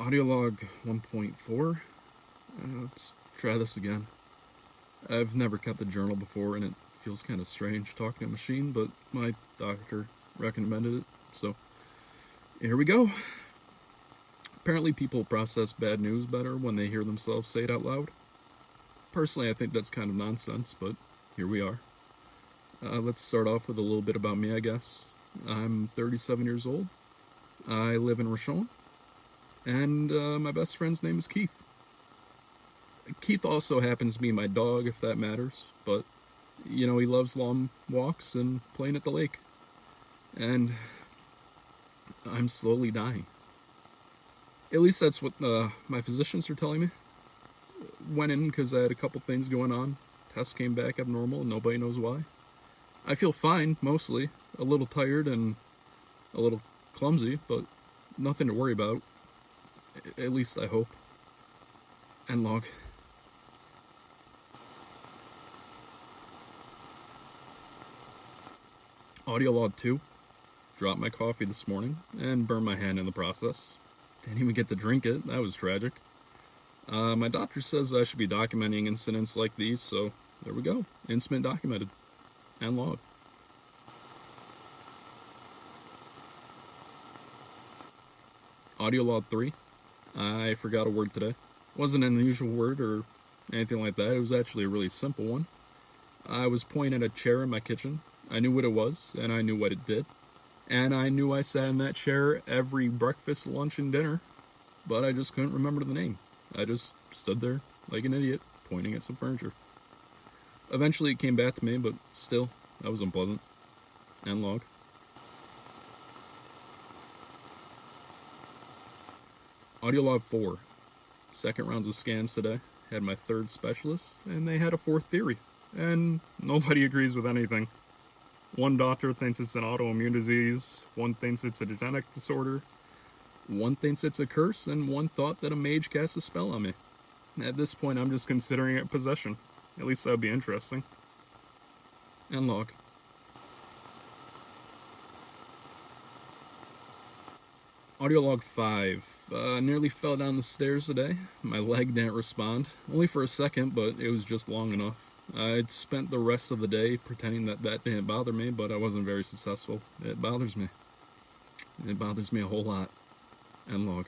Audio log 1.4. Let's try this again. I've never kept a journal before, and it feels kind of strange talking to a machine, but my doctor recommended it, so here we go. Apparently, people process bad news better when they hear themselves say it out loud. Personally, I think that's kind of nonsense, but here we are. Let's start off with a little bit about me, I guess. I'm 37 years old. I live in Rochon, and my best friend's name is Keith. Keith also happens to be my dog, if that matters, but, he loves long walks and playing at the lake. And I'm slowly dying. At least that's what my physicians are telling me. Went in because I had a couple things going on. Test came back abnormal, and nobody knows why. I feel fine, mostly. A little tired and a little clumsy, but nothing to worry about. At least I hope. End log. Audio log 2. Dropped my coffee this morning and burned my hand in the process. Didn't even get to drink it. That was tragic. My doctor says I should be documenting incidents like these, so there we go. Incident documented. End log. Audio log 3. I forgot a word today. Wasn't an unusual word or anything like that. It was actually a really simple one. I was pointing at a chair in my kitchen. I knew what it was, and I knew what it did. And I knew I sat in that chair every breakfast, lunch, and dinner, but I just couldn't remember the name. I just stood there like an idiot, pointing at some furniture. Eventually it came back to me, but still, that was unpleasant. End log. Audio log 4. Second rounds of scans today. Had my third specialist, and they had a fourth theory. And nobody agrees with anything. One doctor thinks it's an autoimmune disease, one thinks it's a genetic disorder, one thinks it's a curse, and one thought that a mage cast a spell on me. At this point, I'm just considering it possession. At least that would be interesting. End log. Audio log 5. Nearly fell down the stairs today. My leg didn't respond. Only for a second, but it was just long enough. I'd spent the rest of the day pretending that didn't bother me, but I wasn't very successful. It bothers me. It bothers me a whole lot. End log.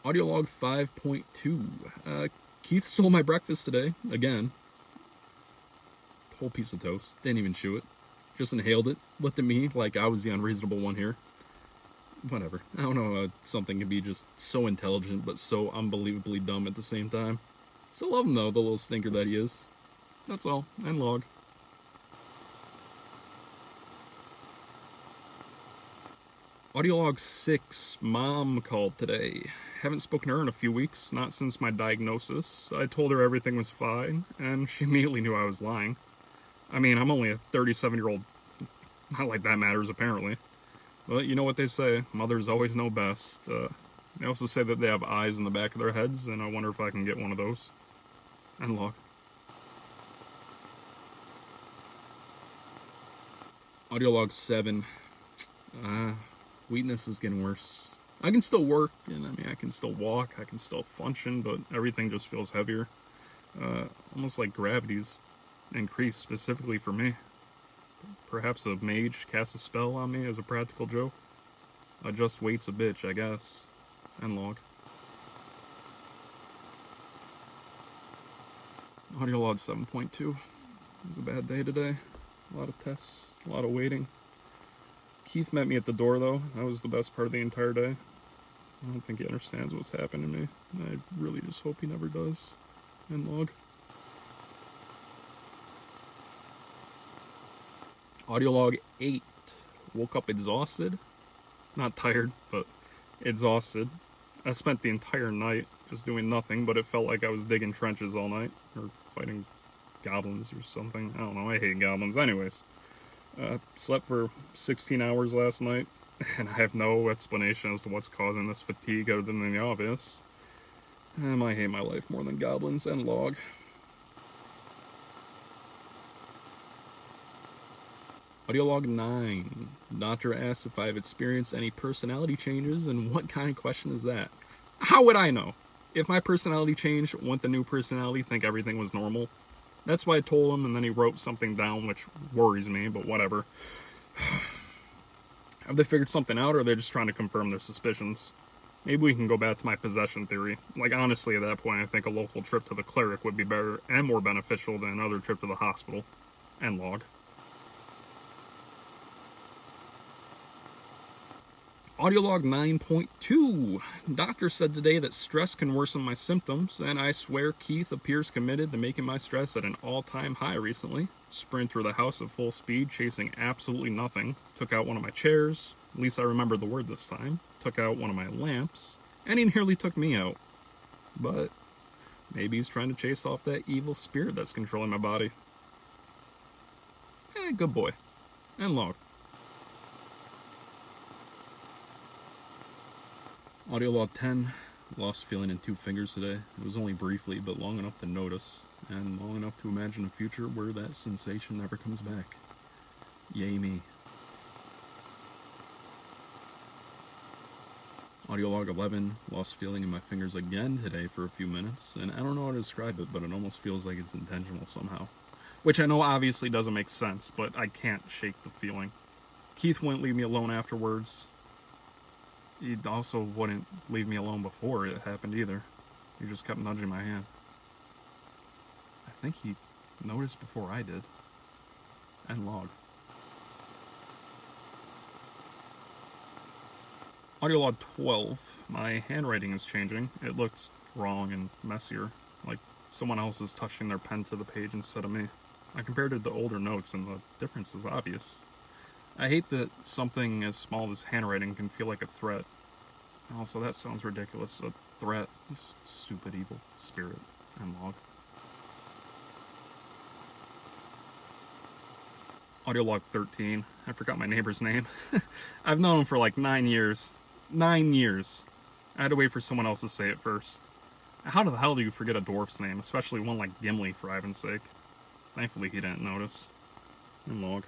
Audio log 5.2. Keith stole my breakfast today, again. Whole piece of toast. Didn't even chew it. Just inhaled it. Looked at me like I was the unreasonable one here. Whatever. I don't know how something can be just so intelligent but so unbelievably dumb at the same time. Still love him though, the little stinker that he is. That's all. End log. Audio log 6. Mom called today. Haven't spoken to her in a few weeks, not since my diagnosis. I told her everything was fine, and she immediately knew I was lying. I mean, I'm only a 37-year-old. Not like that matters, apparently. But you know what they say, mothers always know best. They also say that they have eyes in the back of their heads, and I wonder if I can get one of those. End log. Audio log 7. Weakness is getting worse. I can still work, and I can still walk, I can still function, but everything just feels heavier. Almost like gravity's increased specifically for me. Perhaps a mage cast a spell on me as a practical joke. Adjust weights a bitch, I guess. End log. Audio log 7.2. It was a bad day today. A lot of tests, a lot of waiting. Keith met me at the door, though. That was the best part of the entire day. I don't think he understands what's happened to me. I really just hope he never does. End log. Audio log 8. Woke up exhausted. Not tired, but exhausted. I spent the entire night just doing nothing, but it felt like I was digging trenches all night. Or fighting goblins or something. I don't know, I hate goblins. Anyways. Slept for 16 hours last night, and I have no explanation as to what's causing this fatigue other than the obvious. I might hate my life more than goblins. End log. Audio log 9. Doctor asks if I've experienced any personality changes, and what kind of question is that? How would I know? If my personality changed, wouldn't the new personality think everything was normal? That's why I told him, and then he wrote something down, which worries me, but whatever. Have they figured something out, or are they just trying to confirm their suspicions? Maybe we can go back to my possession theory. Like, honestly, at that point, I think a local trip to the cleric would be better and more beneficial than another trip to the hospital. End log. Audio log 9.2. Doctor said today that stress can worsen my symptoms, and I swear Keith appears committed to making my stress at an all-time high recently. Sprint through the house at full speed, chasing absolutely nothing. Took out one of my chairs. At least I remembered the word this time. Took out one of my lamps. And he nearly took me out. But maybe he's trying to chase off that evil spirit that's controlling my body. Good boy. End log. Audio log 10. Lost feeling in 2 fingers today. It was only briefly, but long enough to notice, and long enough to imagine a future where that sensation never comes back. Yay me. Audio log 11. Lost feeling in my fingers again today for a few minutes, and I don't know how to describe it, but it almost feels like it's intentional somehow. Which I know obviously doesn't make sense, but I can't shake the feeling. Keith wouldn't leave me alone afterwards. He also wouldn't leave me alone before it happened either. He just kept nudging my hand. I think he noticed before I did. End log. Audio log 12. My handwriting is changing. It looks wrong and messier, like someone else is touching their pen to the page instead of me. I compared it to older notes and the difference is obvious. I hate that something as small as handwriting can feel like a threat. Also, that sounds ridiculous. A threat. You stupid evil spirit. End log. Audio log 13. I forgot my neighbor's name. I've known him for like 9 years. 9 years. I had to wait for someone else to say it first. How the hell do you forget a dwarf's name, especially one like Gimli, for heaven's sake? Thankfully he didn't notice. End log.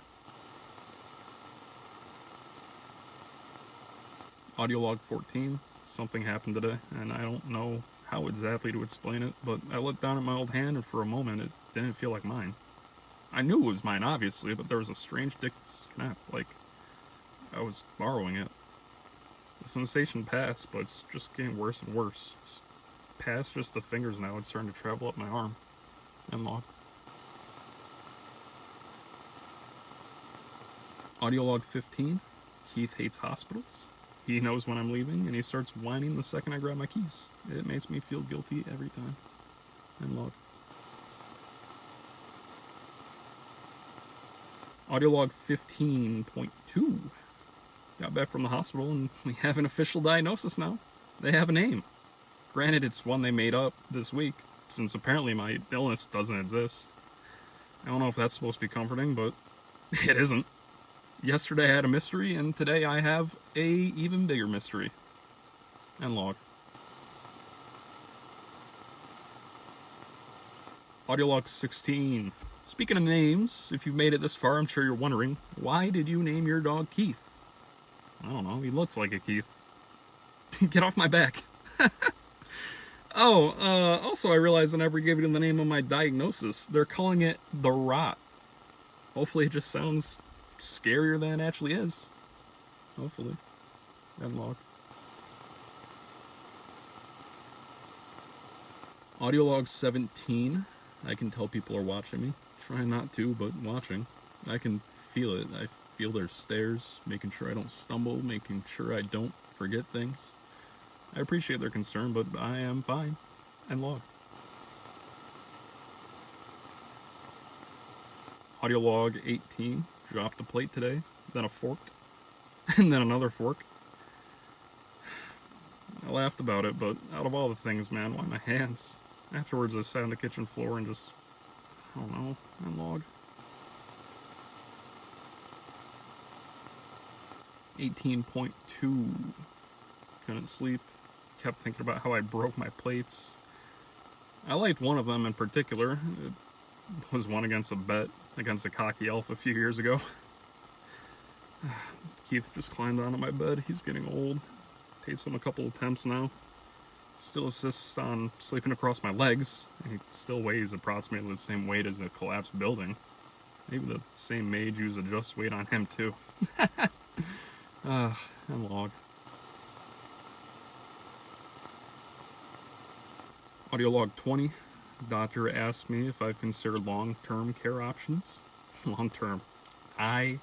Audio log 14. Something happened today, and I don't know how exactly to explain it, but I looked down at my old hand, and for a moment it didn't feel like mine. I knew it was mine, obviously, but there was a strange disconnect, like I was borrowing it. The sensation passed, but it's just getting worse and worse. It's past just the fingers now, it's starting to travel up my arm. End log. Audio log 15. Keith hates hospitals. He knows when I'm leaving, and he starts whining the second I grab my keys. It makes me feel guilty every time. End log. Audio log 15.2. Got back from the hospital, and we have an official diagnosis now. They have a name. Granted, it's one they made up this week, since apparently my illness doesn't exist. I don't know if that's supposed to be comforting, but it isn't. Yesterday I had a mystery, and today I have a even bigger mystery. End log. Audio log 16. Speaking of names, if you've made it this far, I'm sure you're wondering, why did you name your dog Keith? I don't know, he looks like a Keith. Get off my back. Also I realized I never gave you the name of my diagnosis. They're calling it the Rot. Hopefully it just sounds scarier than it actually is. Hopefully. End log. Audio log 17. I can tell people are watching me. Trying not to, but watching. I can feel it. I feel their stares, making sure I don't stumble, making sure I don't forget things. I appreciate their concern, but I am fine. End log. Audio log 18. Dropped a plate today, then a fork, and then another fork. I laughed about it, but out of all the things, man, why my hands? Afterwards, I sat on the kitchen floor and just, I don't know, end log. 18.2. Couldn't sleep. Kept thinking about how I broke my plates. I liked one of them in particular. It was one against a bet against a cocky elf a few years ago. Keith just climbed onto my bed. He's getting old. Takes him a couple attempts now. Still insists on sleeping across my legs. He still weighs approximately the same weight as a collapsed building. Maybe the same mage used adjust weight on him too. And log. Audio log 20. Doctor asked me if I've considered long-term care options. Long-term. I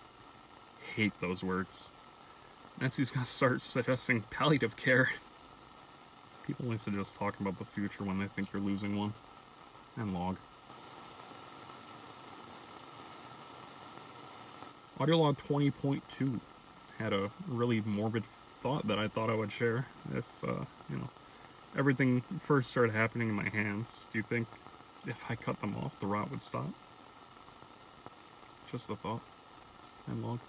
hate those words. Nancy's gonna start suggesting palliative care. People only suggest talking about the future when they think you're losing one. And log. Audio log 20.2 had a really morbid thought that I thought I would share. If, everything first started happening in my hands, do you think if I cut them off, the rot would stop? Just a thought. And log.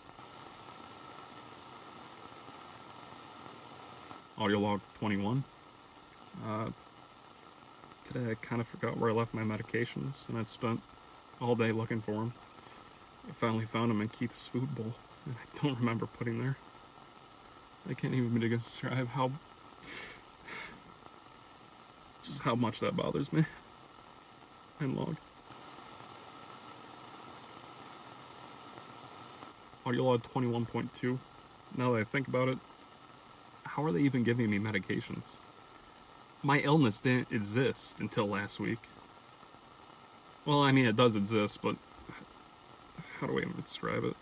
Audio log 21. Today I kind of forgot where I left my medications, and I'd spent all day looking for them. I finally found them in Keith's food bowl, and I don't remember putting there. I can't even describe how much that bothers me. And log. Audio log 21.2. Now that I think about it, how are they even giving me medications? My illness didn't exist until last week. Well, I mean, it does exist, but how do I even describe it?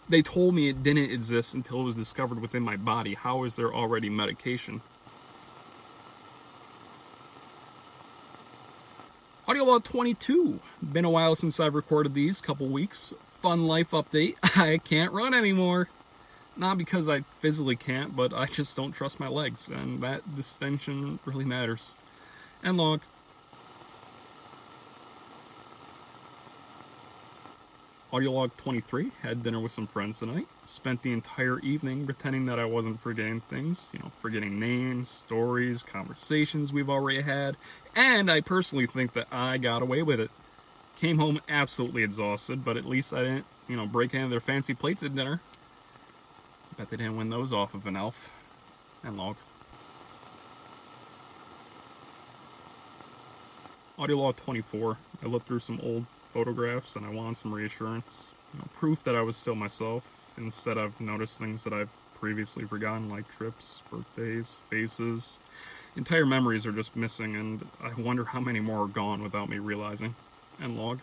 They told me it didn't exist until it was discovered within my body. How is there already medication? Audio log 22. Been a while since I've recorded these, couple weeks. Fun life update. I can't run anymore. Not because I physically can't, but I just don't trust my legs, and that distinction really matters. And log. Audio log 23. Had dinner with some friends tonight. Spent the entire evening pretending that I wasn't forgetting things. Forgetting names, stories, conversations we've already had. And I personally think that I got away with it. Came home absolutely exhausted, but at least I didn't, break any of their fancy plates at dinner. Bet they didn't win those off of an elf. And log. Audio log 24. I looked through some old photographs and I wanted some reassurance. Proof that I was still myself. Instead, I've noticed things that I've previously forgotten, like trips, birthdays, faces. Entire memories are just missing, and I wonder how many more are gone without me realizing. And log.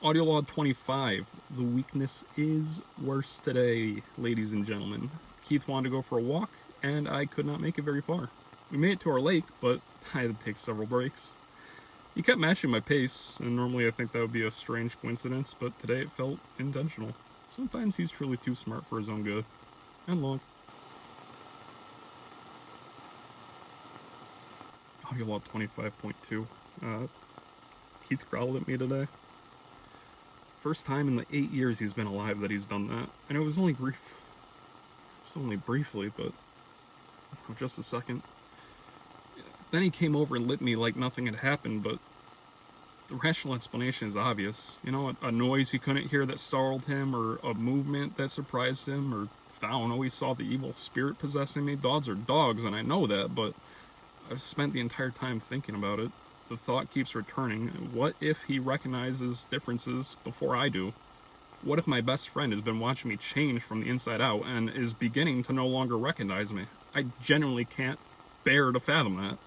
Audio log 25. The weakness is worse today, ladies and gentlemen. Keith wanted to go for a walk, and I could not make it very far. We made it to our lake, but I had to take several breaks. He kept matching my pace, and normally I think that would be a strange coincidence, but today it felt intentional. Sometimes he's truly too smart for his own good. And log. Audio log 25.2. Keith growled at me today. First time in the 8 years he's been alive that he's done that. And it was only brief. It was only briefly, but just a second. Then he came over and lit me like nothing had happened, but the rational explanation is obvious. A noise he couldn't hear that startled him, or a movement that surprised him, or I don't know, he saw the evil spirit possessing me. Dogs are dogs, and I know that, but I've spent the entire time thinking about it. The thought keeps returning. What if he recognizes differences before I do? What if my best friend has been watching me change from the inside out and is beginning to no longer recognize me? I genuinely can't bear to fathom that.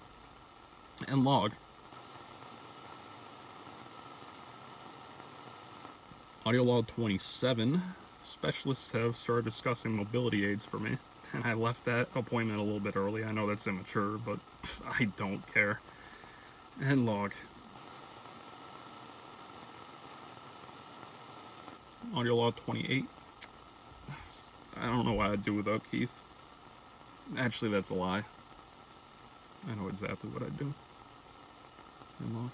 And log. Audio log 27. Specialists have started discussing mobility aids for me, and I left that appointment a little bit early. I know that's immature, but I don't care. And log. Audio log 28. I don't know what I'd do without Keith. Actually, that's a lie. I know exactly what I'd do. And log.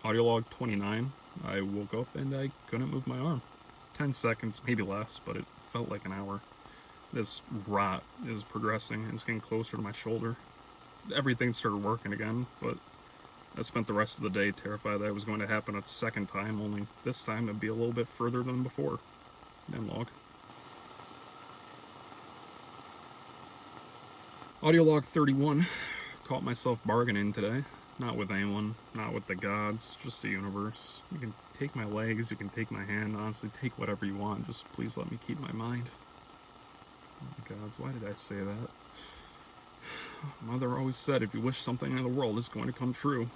Audio log 29. I woke up and I couldn't move my arm. 10 seconds, maybe less, but it felt like an hour. This rot is progressing. It's getting closer to my shoulder. Everything started working again, but I spent the rest of the day terrified that it was going to happen a second time, only this time it'd be a little bit further than before. End log. Audio log 31. Caught myself bargaining today. Not with anyone, not with the gods, just the universe. You can take my legs, you can take my hand, honestly, take whatever you want. Just please let me keep my mind. Oh my gods, why did I say that? Mother always said if you wish something in the world, it's going to come true.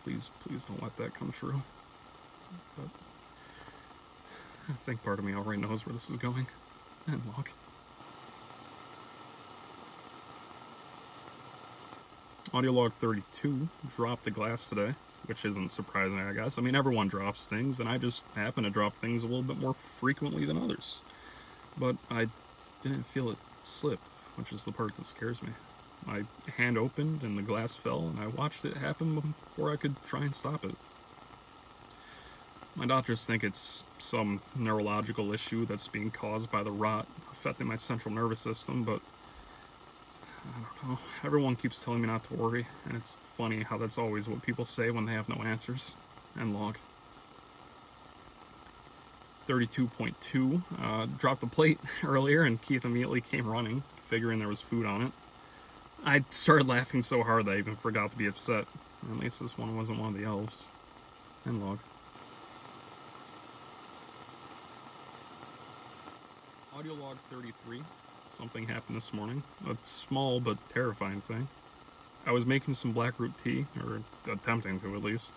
Please, please don't let that come true. But I think part of me already knows where this is going. End log. Audio log 32 dropped the glass today, which isn't surprising, I guess. I mean, everyone drops things, and I just happen to drop things a little bit more frequently than others. But I didn't feel it slip, which is the part that scares me. My hand opened and the glass fell, and I watched it happen before I could try and stop it. My doctors think it's some neurological issue that's being caused by the rot affecting my central nervous system, but I don't know. Everyone keeps telling me not to worry, and it's funny how that's always what people say when they have no answers. End log. 32.2. Dropped a plate earlier, and Keith immediately came running, figuring there was food on it. I started laughing so hard that I even forgot to be upset. At least this one wasn't one of the elves. End log. Audio log 33. Something happened this morning. A small but terrifying thing. I was making some black root tea, or attempting to at least.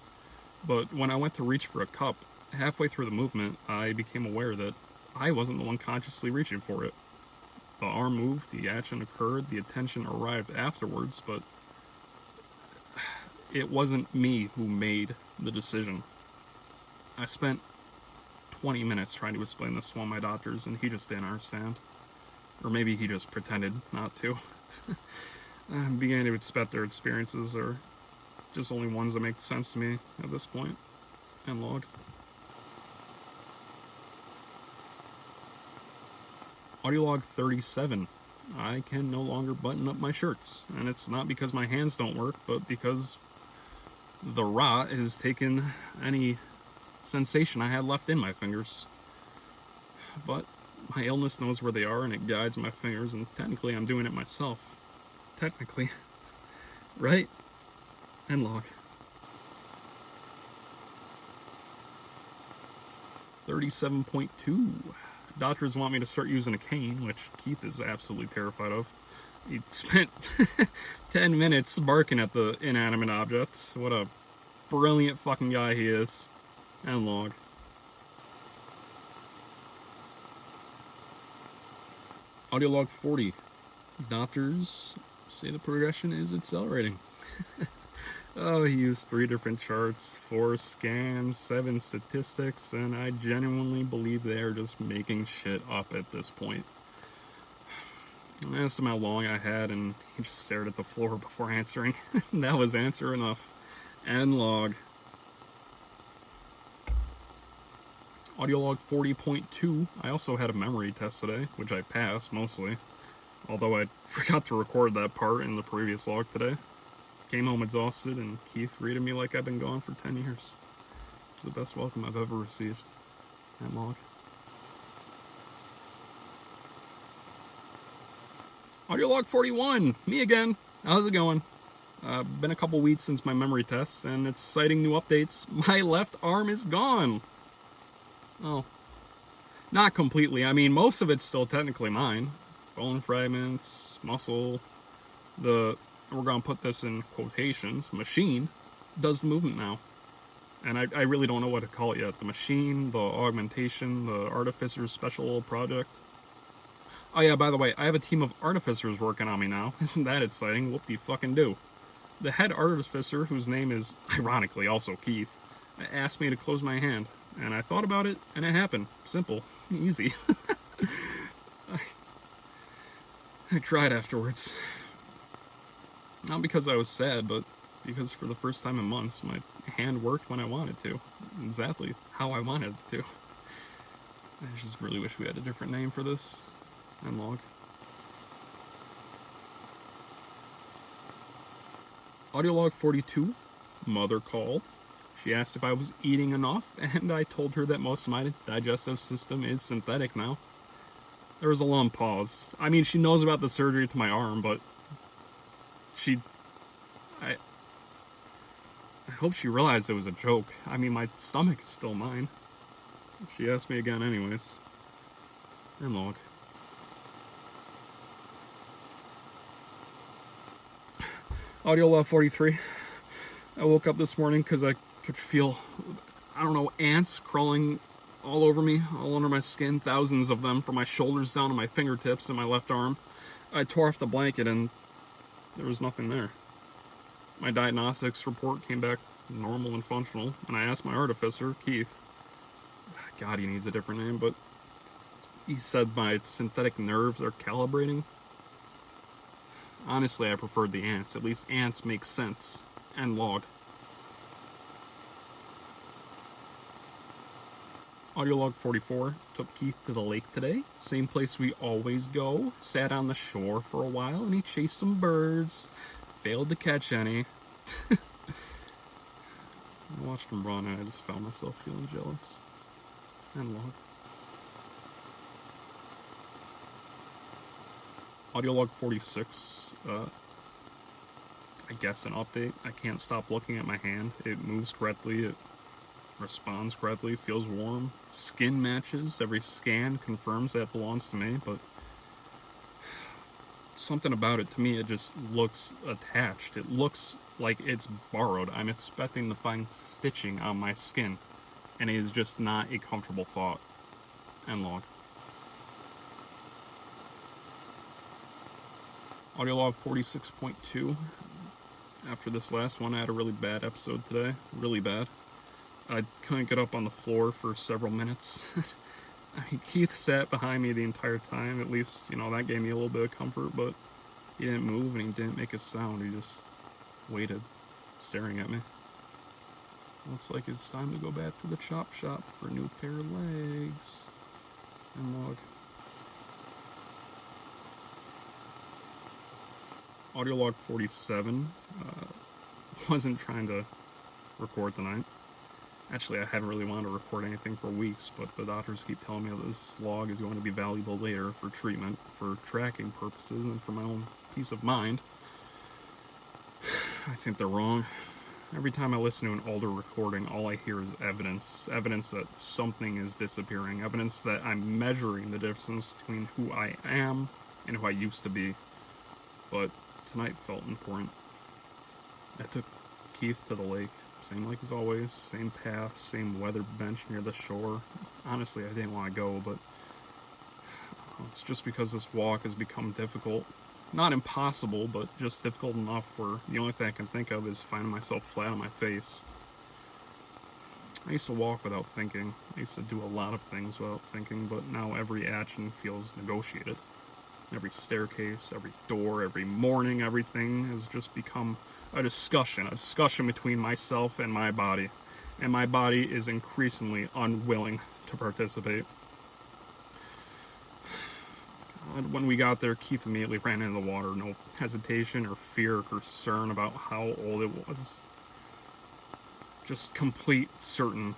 But when I went to reach for a cup, halfway through the movement, I became aware that I wasn't the one consciously reaching for it. The arm moved, the action occurred, the attention arrived afterwards, but it wasn't me who made the decision. I spent 20 minutes trying to explain this to one of my doctors, and he just didn't understand. Or maybe he just pretended not to. I'm beginning to expect their experiences are just only ones that make sense to me at this point. End log. Audio log 37. I can no longer button up my shirts, and it's not because my hands don't work, but because the rot has taken any sensation I had left in my fingers. But my illness knows where they are, and it guides my fingers, and technically I'm doing it myself. Technically. Right? End log. 37.2. Doctors want me to start using a cane, which Keith is absolutely terrified of. He spent 10 minutes barking at the inanimate objects. What a brilliant fucking guy he is. End log. Audio log 40. Doctors say the progression is accelerating. Oh, he used 3 different charts, 4 scans, 7 statistics, and I genuinely believe they are just making shit up at this point. I asked him how long I had, and he just stared at the floor before answering. That was answer enough. End log. Audio log 40.2. I also had a memory test today, which I passed, mostly. Although I forgot to record that part in the previous log today. Came home exhausted, and Keith greeted me like I've been gone for 10 years. The best welcome I've ever received. End log. Audio log 41. Me again. How's it going? Been a couple weeks since my memory test, and it's citing new updates. My left arm is gone. Oh. Not completely. I mean, most of it's still technically mine. Bone fragments, muscle. We're going to put this in quotations, machine does the movement now. And I really don't know what to call it yet. The machine, the augmentation, the artificer's special project. Oh yeah, by the way, I have a team of artificers working on me now. Isn't that exciting? Whoop-de-fucking-do. The head artificer, whose name is, ironically, also Keith, asked me to close my hand. And I thought about it, and it happened. Simple. Easy. I cried afterwards. Not because I was sad, but because for the first time in months, my hand worked when I wanted to. Exactly how I wanted it to. I just really wish we had a different name for this. End log. Audio log 42. Mother called. She asked if I was eating enough, and I told her that most of my digestive system is synthetic now. There was a long pause. I mean, she knows about the surgery to my arm, but I hope she realized it was a joke. I mean, my stomach is still mine. She asked me again anyways. And log. Audio log 43. I woke up this morning because I could feel, I don't know, ants crawling all over me, all under my skin, thousands of them from my shoulders down to my fingertips and my left arm. I tore off the blanket and there was nothing there. My diagnostics report came back normal and functional, and I asked my artificer, Keith, God, he needs a different name, but he said my synthetic nerves are calibrating. Honestly, I preferred the ants. At least ants make sense. And log. Audio log 44. Took Keith to the lake today. Same place we always go. Sat on the shore for a while and he chased some birds. Failed to catch any. I watched him run and I just found myself feeling jealous. And log. Audio log 46. I guess an update. I can't stop looking at my hand. It moves correctly. It responds correctly. Feels warm. Skin matches. Every scan confirms that belongs to me, but something about it, to me, it just looks attached. It looks like it's borrowed. I'm expecting to find stitching on my skin, and it is just not a comfortable thought. And log. Audio log 46.2. After this last one, I had a really bad episode today. Really bad. I couldn't get up on the floor for several minutes. I mean, Keith sat behind me the entire time. At least, you know, that gave me a little bit of comfort, but he didn't move and he didn't make a sound. He just waited, staring at me. Looks like it's time to go back to the chop shop for a new pair of legs. And log. Audio log 47. Wasn't trying to record tonight. Actually, I haven't really wanted to record anything for weeks, but the doctors keep telling me that this log is going to be valuable later for treatment, for tracking purposes, and for my own peace of mind. I think they're wrong. Every time I listen to an older recording, all I hear is evidence. Evidence that something is disappearing. Evidence that I'm measuring the distance between who I am and who I used to be. But tonight felt important. I took Keith to the lake. Same lake as always, same path, same weather bench near the shore. Honestly, I didn't want to go, but it's just because this walk has become difficult. Not impossible, but just difficult enough where the only thing I can think of is finding myself flat on my face. I used to walk without thinking. I used to do a lot of things without thinking, but now every action feels negotiated. Every staircase, every door, every morning, everything has just become a discussion between myself and my body is increasingly unwilling to participate. God, when we got there, Keith immediately ran into the water, no hesitation or fear or concern about how old it was. Just complete certain.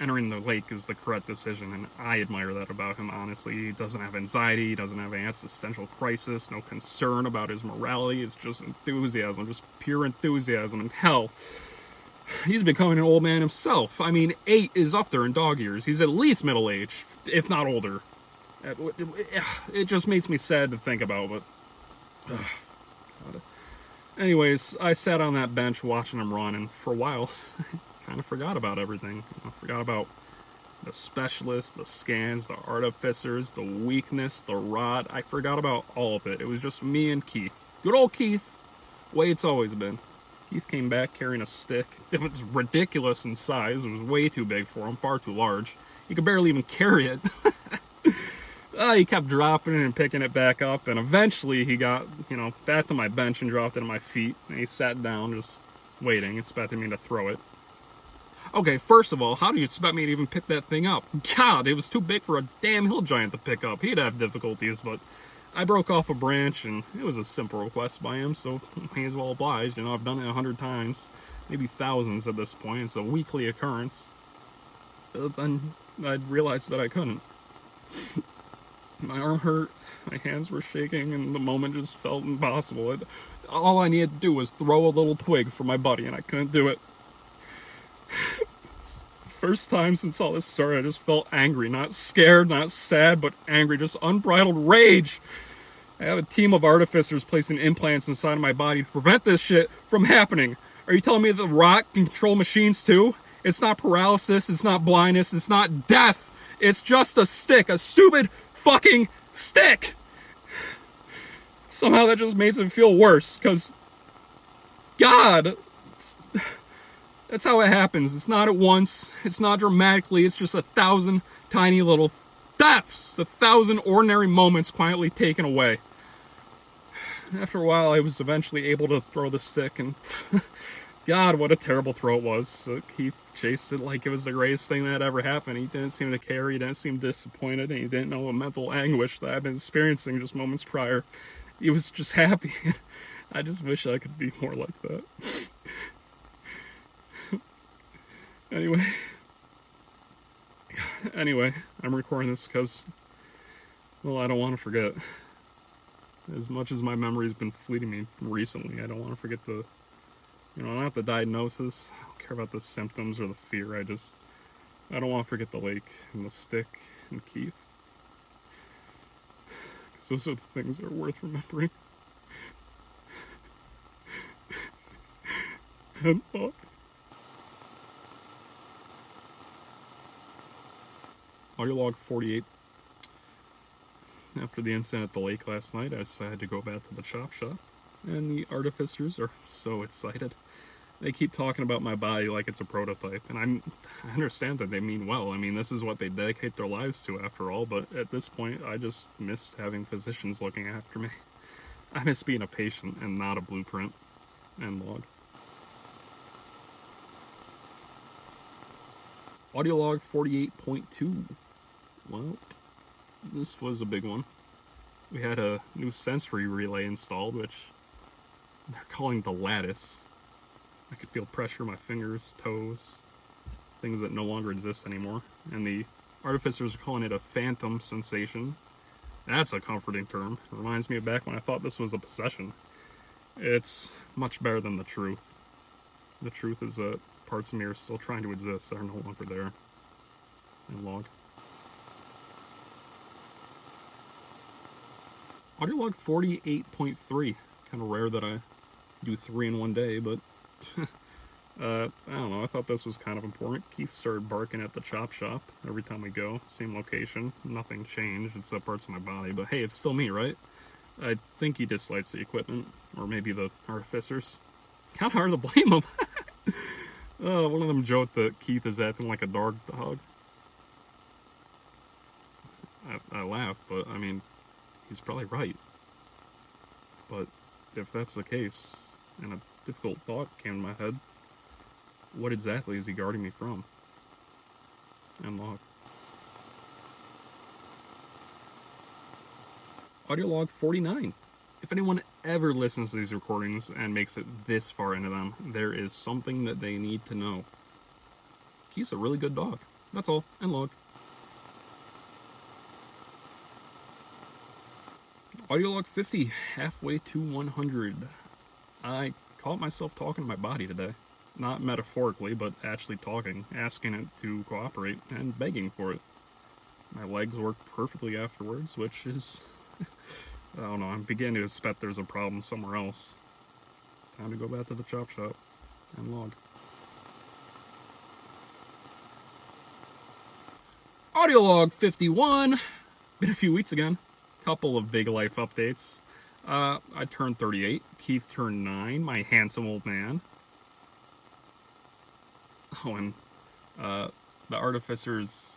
Entering the lake is the correct decision, and I admire that about him, honestly. He doesn't have anxiety, he doesn't have an existential crisis, no concern about his morality. It's just enthusiasm, just pure enthusiasm. And hell, he's becoming an old man himself. I mean, 8 is up there in dog years. He's at least middle-aged, if not older. It just makes me sad to think about, but... God. Anyways, I sat on that bench watching him run, and for a while... kind of forgot about everything. I forgot about the specialists, the scans, the artificers, the weakness, the rot. I forgot about all of it. It was just me and Keith. Good old Keith. Way it's always been. Keith came back carrying a stick. It was ridiculous in size. It was way too big for him, far too large. He could barely even carry it. He kept dropping it and picking it back up, and eventually he got, back to my bench and dropped it at my feet, and he sat down just waiting, expecting me to throw it. Okay, first of all, how do you expect me to even pick that thing up? God, it was too big for a damn hill giant to pick up. He'd have difficulties, but I broke off a branch, and it was a simple request by him, so may as well oblige. You know, I've done it 100 times, maybe thousands at this point. It's a weekly occurrence. But then I realized that I couldn't. My arm hurt, my hands were shaking, and the moment just felt impossible. All I needed to do was throw a little twig for my buddy, and I couldn't do it. First time since all this started, I just felt angry. Not scared, not sad, but angry. Just unbridled rage. I have a team of artificers placing implants inside of my body to prevent this shit from happening. Are you telling me that the Rock can control machines too? It's not paralysis, it's not blindness, it's not death. It's just a stick. A stupid fucking stick! Somehow that just makes it feel worse, because... God... That's how it happens. It's not at once. It's not dramatically. It's just 1,000 tiny little thefts. 1,000 ordinary moments quietly taken away. After a while, I was eventually able to throw the stick, and God, what a terrible throw it was. Keith chased it like it was the greatest thing that ever happened. He didn't seem to care. He didn't seem disappointed, and he didn't know the mental anguish that I've been experiencing just moments prior. He was just happy. I just wish I could be more like that. Anyway, I'm recording this because, well, I don't want to forget. As much as my memory's been fleeting me recently, I don't want to forget not the diagnosis. I don't care about the symptoms or the fear. I don't want to forget the lake and the stick and Keith. Because those are the things that are worth remembering. And fuck. Audio log 48. After the incident at the lake last night, I decided to go back to the chop shop, and the artificers are so excited. They keep talking about my body like it's a prototype, and I understand that they mean well. I mean, this is what they dedicate their lives to after all, but at this point, I just miss having physicians looking after me. I miss being a patient and not a blueprint. End log. Audio log 48.2. Well, this was a big one. We had a new sensory relay installed, which they're calling the Lattice. I could feel pressure in my fingers, toes, things that no longer exist anymore. And the artificers are calling it a phantom sensation. That's a comforting term. It reminds me of back when I thought this was a possession. It's much better than the truth. The truth is that parts of me are still trying to exist that are no longer there. And log. Audio log 48.3. Kind of rare that I do 3 in one day, but I don't know. I thought this was kind of important. Keith started barking at the chop shop every time we go. Same location. Nothing changed except parts of my body. But hey, it's still me, right? I think he dislikes the equipment, or maybe the artificers. Kind of hard to blame him. One of them joked that Keith is acting like a dog. I laugh, but I mean, he's probably right. But if that's the case, and a difficult thought came in my head, what exactly is he guarding me from? And log. Audio log 49. If anyone ever listens to these recordings and makes it this far into them, there is something that they need to know. He's a really good dog. That's all. And log. Audio log 50, halfway to 100. I caught myself talking to my body today. Not metaphorically, but actually talking, asking it to cooperate, and begging for it. My legs worked perfectly afterwards, which is... I don't know, I'm beginning to suspect there's a problem somewhere else. Time to go back to the chop shop and log. Audio log 51. Been a few weeks again. Couple of big life updates. I turned 38. Keith turned 9. My handsome old man. Oh, and the artificers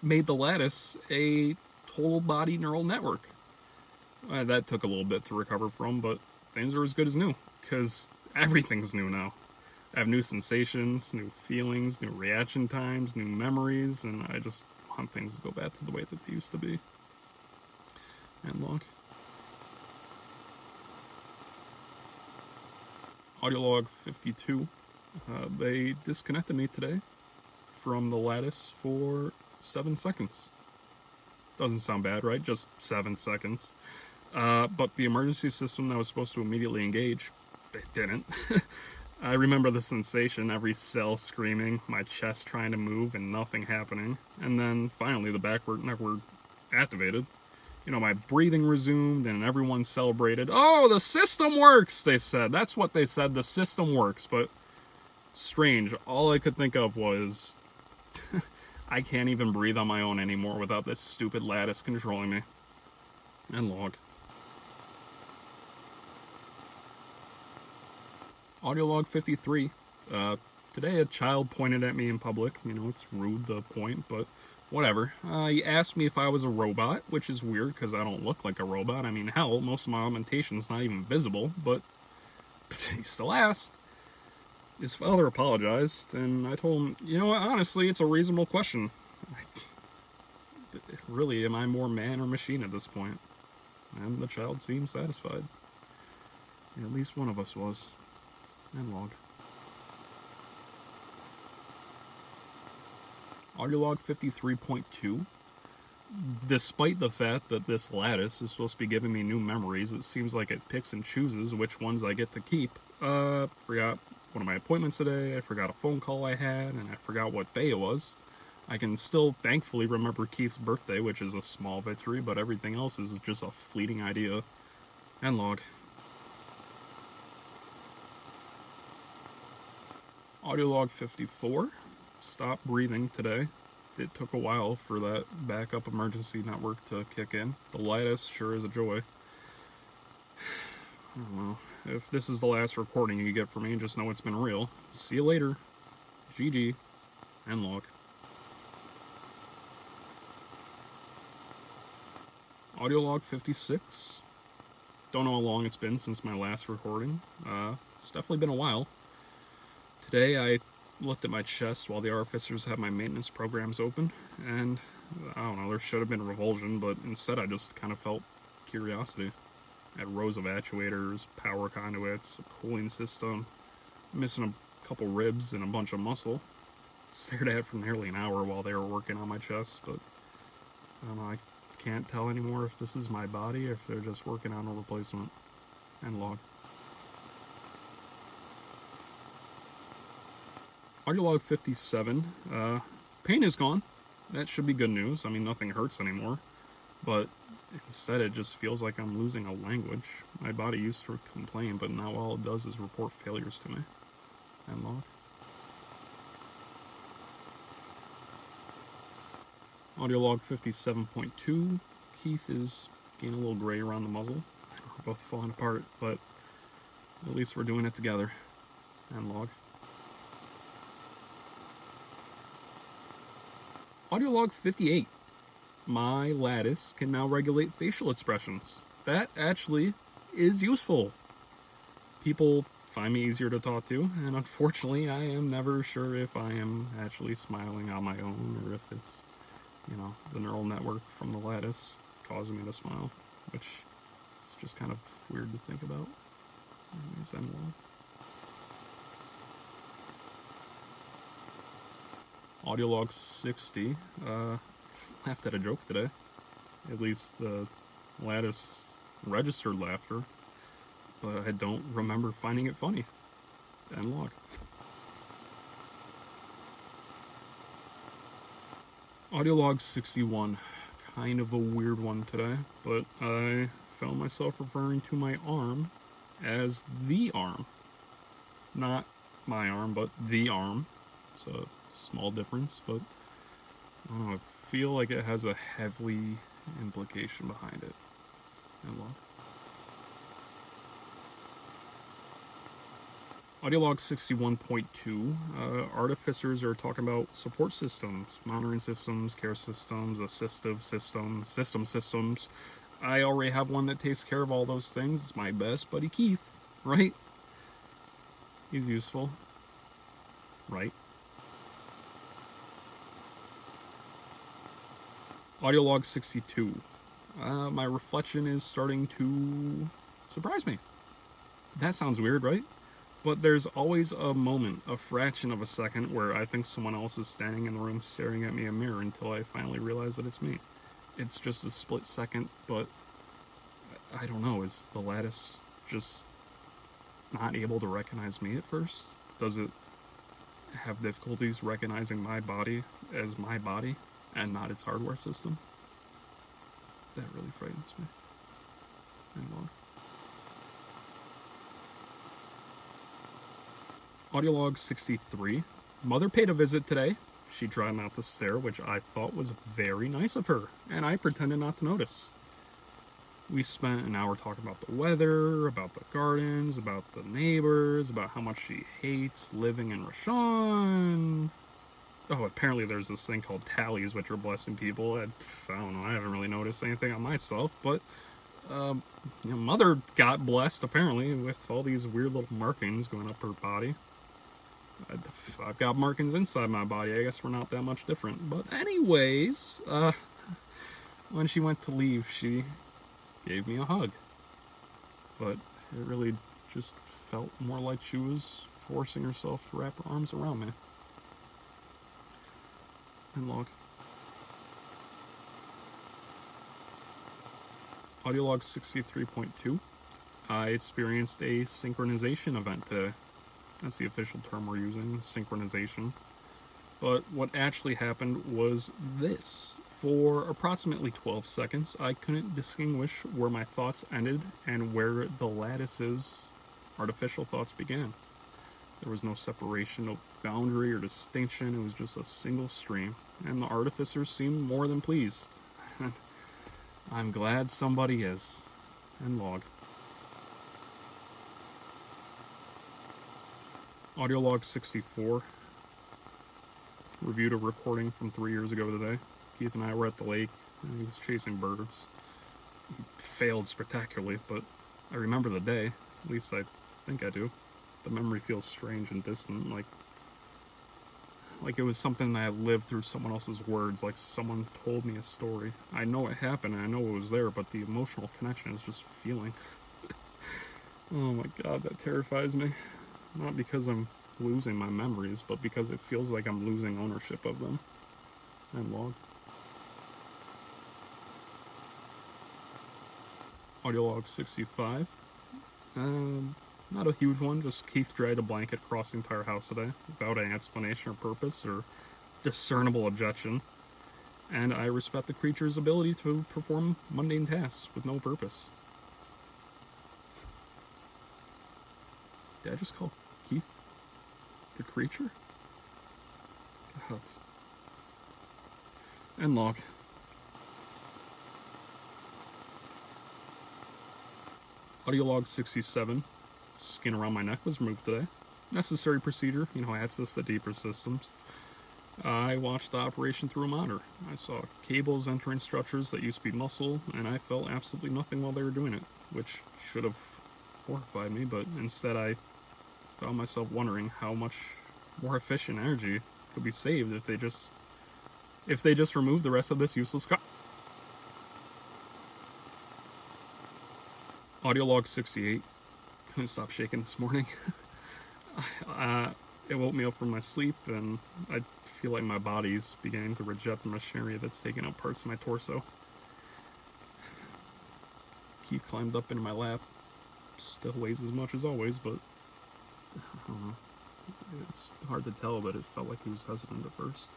made the Lattice a total body neural network. That took a little bit to recover from, but things are as good as new, because everything's new now. I have new sensations, new feelings, new reaction times, new memories, and I just want things to go back to the way that they used to be. And log. Audio log 52. They disconnected me today from the Lattice for 7 seconds. Doesn't sound bad, right? Just 7 seconds. But the emergency system that was supposed to immediately engage, it didn't. I remember the sensation, every cell screaming, my chest trying to move and nothing happening. And then finally the backward network activated. You know, my breathing resumed and everyone celebrated. Oh, the system works, they said. That's what they said, the system works. But strange, all I could think of was I can't even breathe on my own anymore without this stupid Lattice controlling me. And log. Audio log 53. Today a child pointed at me in public. You know, it's rude to point, but whatever. He asked me if I was a robot, which is weird because I don't look like a robot. I mean, hell, most of my augmentation's not even visible, but he still asked. His father apologized, and I told him, you know what, honestly, it's a reasonable question. Really, am I more man or machine at this point? And the child seemed satisfied. At least one of us was. And log. Audio log 53.2. Despite the fact that this Lattice is supposed to be giving me new memories, it seems like it picks and chooses which ones I get to keep. Forgot one of my appointments today, I forgot a phone call I had, and I forgot what day it was. I can still thankfully remember Keith's birthday, which is a small victory, but everything else is just a fleeting idea. And log. Audio log 54. Stop breathing today. It took a while for that backup emergency network to kick in. The Lattice sure is a joy. I don't know. If this is the last recording you get from me, just know it's been real. See you later. GG. And log. Audio log 56. Don't know how long it's been since my last recording. It's definitely been a while. Today I looked at my chest while the artificers had my maintenance programs open, and I don't know, there should have been revulsion, but instead I just kind of felt curiosity. I had rows of actuators, power conduits, a cooling system, missing a couple ribs and a bunch of muscle. Stared at it for nearly an hour while they were working on my chest, but I don't know, I can't tell anymore if this is my body or if they're just working on a replacement. And log. Audio log 57. Pain is gone. That should be good news. I mean, nothing hurts anymore. But instead, it just feels like I'm losing a language. My body used to complain, but now all it does is report failures to me. And log. Audio log 57.2. Keith is getting a little gray around the muzzle. We're both falling apart, but at least we're doing it together. And log. Audio log 58. My Lattice can now regulate facial expressions. That actually is useful. People find me easier to talk to, and unfortunately, I am never sure if I am actually smiling on my own or if it's, you know, the neural network from the Lattice causing me to smile, which is just kind of weird to think about. Anyways, end log. Audio log 60. Laughed at a joke today. At least the Lattice registered laughter, but I don't remember finding it funny. End log. Audio log 61. Kind of a weird one today, but I found myself referring to my arm as the arm. Not my arm, but the arm. So small difference, but I don't know, I feel like it has a heavy implication behind it. And log. Audio log 61.2. Artificers are talking about support systems, monitoring systems, care systems, assistive systems, systems. I already have one that takes care of all those things. It's my best buddy Keith, right? He's useful, right? Audio log 62. My reflection is starting to surprise me. That sounds weird, right? But there's always a moment, a fraction of a second, where I think someone else is standing in the room staring at me in a mirror until I finally realize that it's me. It's just a split second, but I don't know. Is the Lattice just not able to recognize me at first? Does it have difficulties recognizing my body as my body and not its hardware system? That really frightens me. And log. Audio log 63. Mother paid a visit today. She tried not to stare, which I thought was very nice of her, and I pretended not to notice. We spent an hour talking about the weather, about the gardens, about the neighbors, about how much she hates living in Rashawn. Oh, apparently there's this thing called tallies, which are blessing people. I don't know, I haven't really noticed anything on myself, but Mother got blessed, apparently, with all these weird little markings going up her body. I've got markings inside my body. I guess we're not that much different. But anyways, when she went to leave, she gave me a hug. But it really just felt more like she was forcing herself to wrap her arms around me. And log. Audio log 63.2. I experienced a synchronization event today. That's the official term we're using, synchronization. But what actually happened was this. For approximately 12 seconds, I couldn't distinguish where my thoughts ended and where the Lattice's artificial thoughts began. There was no separation, no boundary or distinction. It was just a single stream, and the artificer seemed more than pleased. I'm glad somebody is. And log. Audio log 64. Reviewed a recording from 3 years ago today. Keith and I were at the lake, and he was chasing birds. He failed spectacularly, but I remember the day. At least I think I do. The memory feels strange and distant, like it was something that I lived through someone else's words, like someone told me a story. I know it happened, and I know it was there, but the emotional connection is just feeling. Oh my god, that terrifies me. Not because I'm losing my memories, but because it feels like I'm losing ownership of them. And log. Audio log 65. Not a huge one, just Keith dragged a blanket across the entire house today, without any explanation or purpose or discernible objection. And I respect the creature's ability to perform mundane tasks with no purpose. Did I just call Keith the creature? God. And log. Audio log 67. Skin around my neck was removed today. Necessary procedure, access to deeper systems. I watched the operation through a monitor. I saw cables entering structures that used to be muscle, and I felt absolutely nothing while they were doing it, which should have horrified me, but instead I found myself wondering how much more efficient energy could be saved if they just removed the rest of this useless Audio log 68. Couldn't stop shaking this morning. It woke me up from my sleep, and I feel like my body's beginning to reject the machinery that's taking up parts of my torso. Keith climbed up into my lap. Still weighs as much as always, but I don't know. It's hard to tell, but it felt like he was hesitant at first.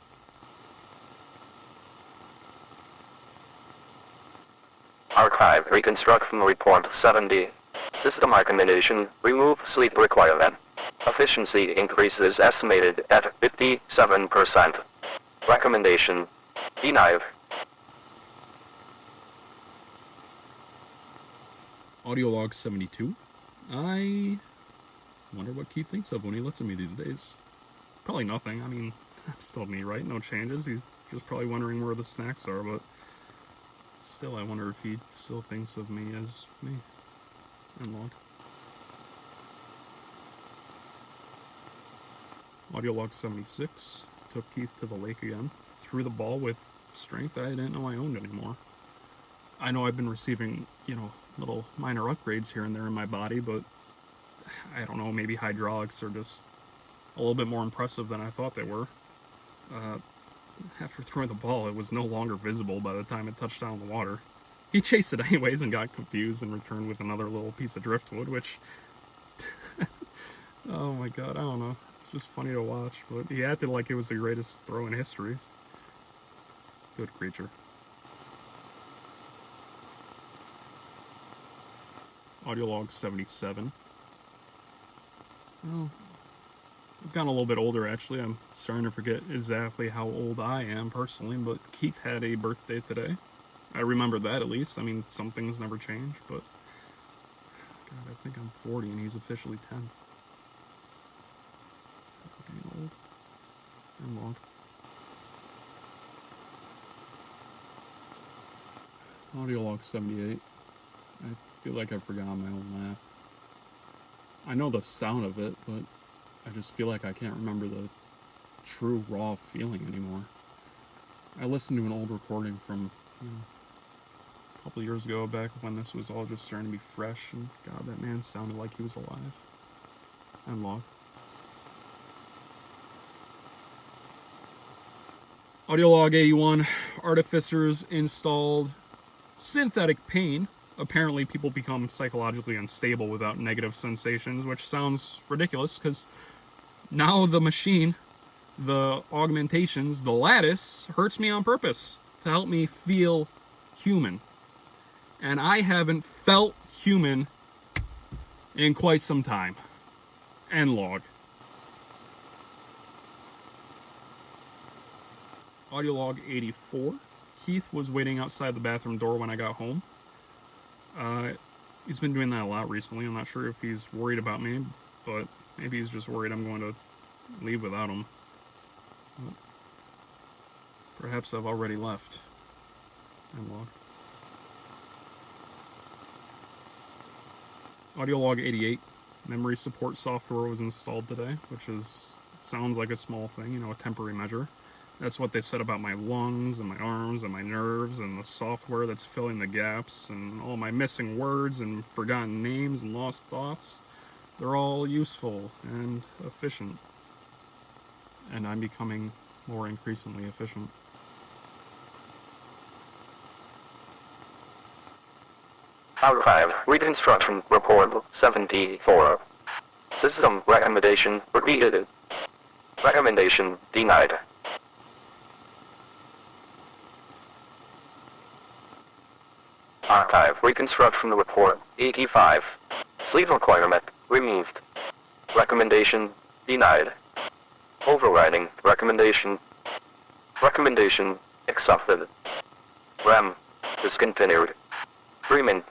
Archive reconstruct from report 70. System recommendation, remove sleep requirement. Efficiency increases estimated at 57%. Recommendation, denied. Audio log 72. I wonder what Keith thinks of when he looks at me these days. Probably nothing. I mean, I'm still me, right? No changes. He's just probably wondering where the snacks are, but still, I wonder if he still thinks of me as me. And log. Audio log 76. Took Keith to the lake again. Threw the ball with strength I didn't know I owned anymore. I know I've been receiving, little minor upgrades here and there in my body, but I don't know, maybe hydraulics are just a little bit more impressive than I thought they were. After throwing the ball, it was no longer visible by the time it touched down in the water. He chased it anyways and got confused and returned with another little piece of driftwood, which... oh my god, I don't know. It's just funny to watch, but he acted like it was the greatest throw in history. Good creature. Audio log 77. Well, I've gotten a little bit older, actually. I'm starting to forget exactly how old I am personally, but Keith had a birthday today. I remember that, at least. I mean, some things never change, but... God, I think I'm 40 and he's officially 10. I'm getting old. I'm long. Audio log 78. I feel like I've forgotten my own laugh. I know the sound of it, but I just feel like I can't remember the true raw feeling anymore. I listened to an old recording from, a couple years ago, back when this was all just starting to be fresh, and God, that man sounded like he was alive. And log. Audio log 81. Artificers installed synthetic pain. Apparently people become psychologically unstable without negative sensations, which sounds ridiculous because now the machine, the augmentations, the lattice, hurts me on purpose to help me feel human. And I haven't felt human in quite some time. End log. Audio log 84. Keith was waiting outside the bathroom door when I got home. He's been doing that a lot recently. I'm not sure if he's worried about me, but maybe he's just worried I'm going to leave without him. Well, perhaps I've already left. End log. Audio log 88. Memory support software was installed today, which sounds like a small thing, a temporary measure. That's what they said about my lungs and my arms and my nerves and the software that's filling the gaps and all my missing words and forgotten names and lost thoughts. They're all useful and efficient. And I'm becoming more increasingly efficient. Archive Reconstruction Report 74. System recommendation repeated. Recommendation denied. Archive Reconstruction Report 85. Sleep requirement removed. Recommendation denied. Overriding recommendation. Recommendation accepted. RAM discontinued. Freeman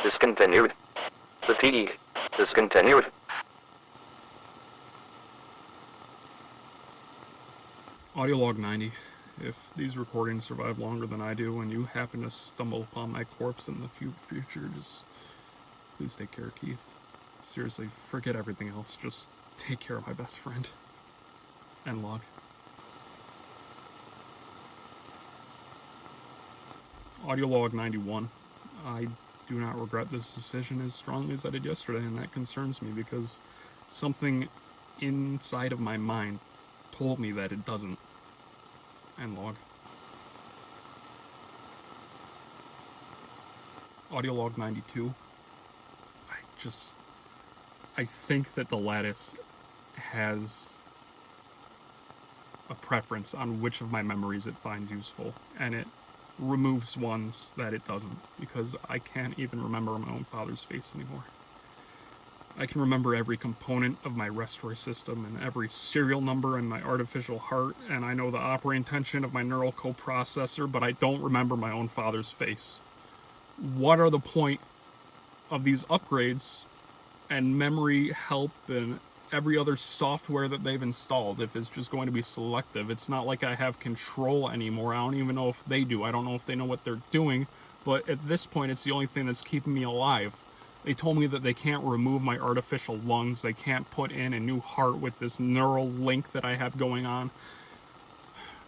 discontinued. Fatigue discontinued. Audio log 90. If these recordings survive longer than I do and you happen to stumble upon my corpse in the future, just please take care, Keith. Seriously, forget everything else. Just take care of my best friend. End log. Audio log 91. I do not regret this decision as strongly as I did yesterday, and that concerns me because something inside of my mind told me that it doesn't. End log. Audio log 92. I think that the Lattice has a preference on which of my memories it finds useful, and it removes ones that it doesn't, because I can't even remember my own father's face anymore. I can remember every component of my respiratory system and every serial number in my artificial heart, and I know the operating tension of my neural coprocessor, but I don't remember my own father's face. What are the point of these upgrades and memory help and every other software that they've installed if it's just going to be selective? It's not like I have control anymore. I don't even know if they do. I don't know if they know what they're doing, but at this point, it's the only thing that's keeping me alive. They told me that they can't remove my artificial lungs. They can't put in a new heart with this neural link that I have going on.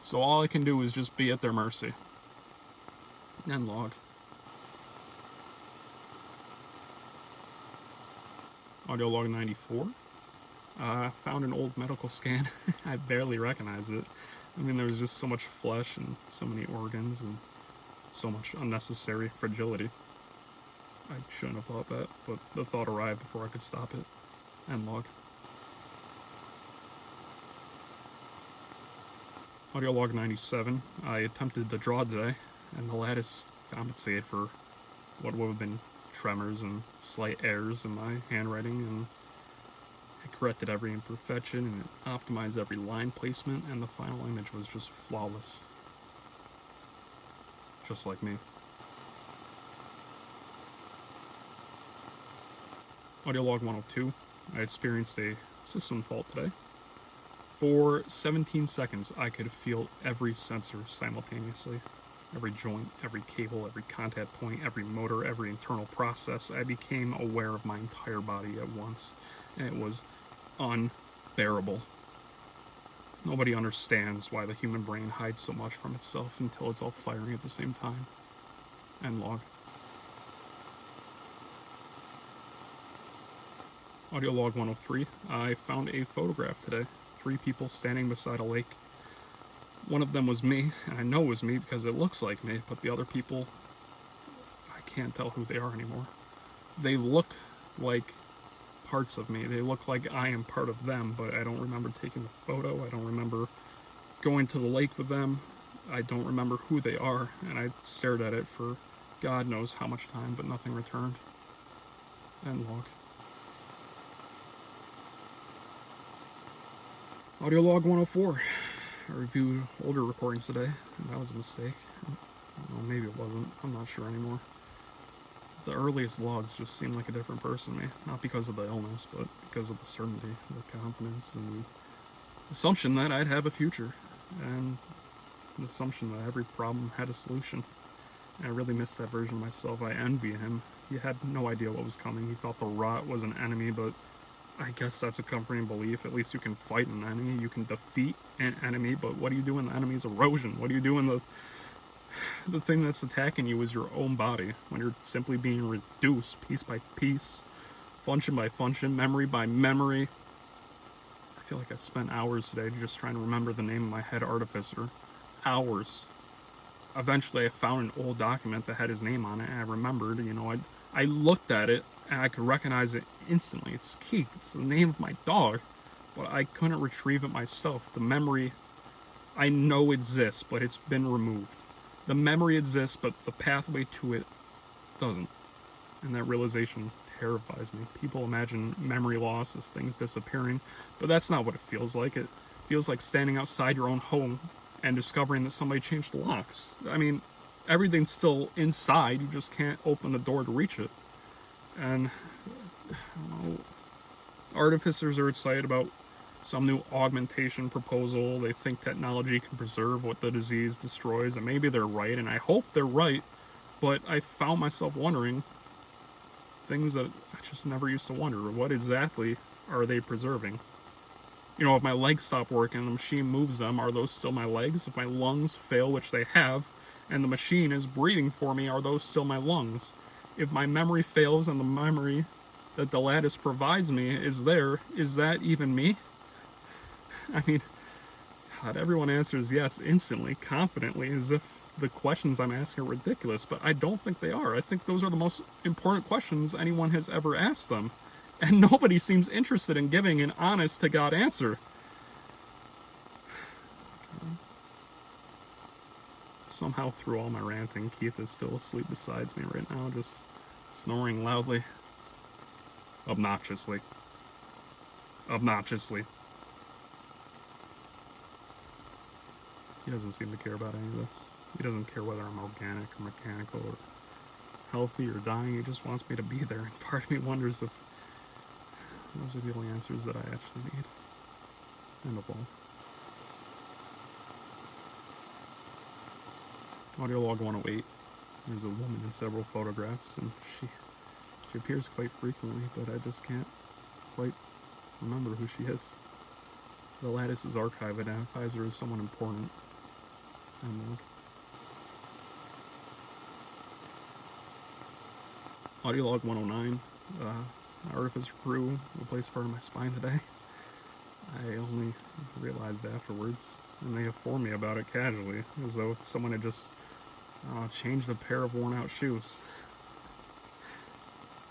So all I can do is just be at their mercy. End log. Audio log 94. Found an old medical scan. I barely recognized it. I mean, there was just so much flesh and so many organs and so much unnecessary fragility. I shouldn't have thought that, but the thought arrived before I could stop it. End log. Audio log 97. I attempted to draw today, and the Lattice compensated for what would have been tremors and slight errors in my handwriting, and it corrected every imperfection, and it optimized every line placement, and the final image was just flawless. Just like me. Audio log 102. I experienced a system fault today. For 17 seconds, I could feel every sensor simultaneously. Every joint, every cable, every contact point, every motor, every internal process. I became aware of my entire body at once, and it was unbearable. Nobody understands why the human brain hides so much from itself until it's all firing at the same time. End log. Audio log 103. I found a photograph today. 3 people standing beside a lake. One of them was me, and I know it was me because it looks like me, but the other people, I can't tell who they are anymore. They look like parts of me. They look like I am part of them, but I don't remember taking the photo. I don't remember going to the lake with them. I don't remember who they are, and I stared at it for God knows how much time, but nothing returned. End log. Audio log 104. I reviewed older recordings today, and that was a mistake. Well, maybe it wasn't. I'm not sure anymore. The earliest logs just seemed like a different person to me. Not because of the illness, but because of the certainty, the confidence, and the assumption that I'd have a future, and the assumption that every problem had a solution. And I really missed that version of myself. I envy him. He had no idea what was coming. He thought the rot was an enemy, but I guess that's a comforting belief. At least you can fight an enemy. You can defeat an enemy, but what do you do when the enemy's erosion? What do you do when the thing that's attacking you is your own body? When you're simply being reduced piece by piece, function by function, memory by memory. I feel like I spent hours today just trying to remember the name of my head artificer. Hours. Eventually I found an old document that had his name on it, and I remembered, I looked at it, and I could recognize it instantly. It's Keith. It's the name of my dog. But I couldn't retrieve it myself. The memory I know exists, but it's been removed. The memory exists, but the pathway to it doesn't. And that realization terrifies me. People imagine memory loss as things disappearing, but that's not what it feels like. It feels like standing outside your own home and discovering that somebody changed the locks. I mean, everything's still inside. You just can't open the door to reach it. And I don't know, artificers are excited about some new augmentation proposal. They think technology can preserve what the disease destroys, and maybe they're right, and I hope they're right, but I found myself wondering things that I just never used to wonder. What exactly are they preserving? If my legs stop working and the machine moves them, are those still my legs? If my lungs fail, which they have, and the machine is breathing for me, are those still my lungs? If my memory fails and the memory that the Lattice provides me is there, is that even me? I mean, God, everyone answers yes instantly, confidently, as if the questions I'm asking are ridiculous, but I don't think they are. I think those are the most important questions anyone has ever asked them, and nobody seems interested in giving an honest-to-God answer. Somehow, through all my ranting, Keith is still asleep beside me right now, just snoring loudly. Obnoxiously. He doesn't seem to care about any of this. He doesn't care whether I'm organic or mechanical or healthy or dying. He just wants me to be there. And part of me wonders if those are the only answers that I actually need. End of all. Audio log 108. There's a woman in several photographs, and she appears quite frequently, but I just can't quite remember who she is. The Lattice's archive identifies her as someone important. End log. Audio log 109. Artificer crew replaced part of my spine today. I only realized afterwards, and they informed me about it casually, as though someone had just changed a pair of worn-out shoes.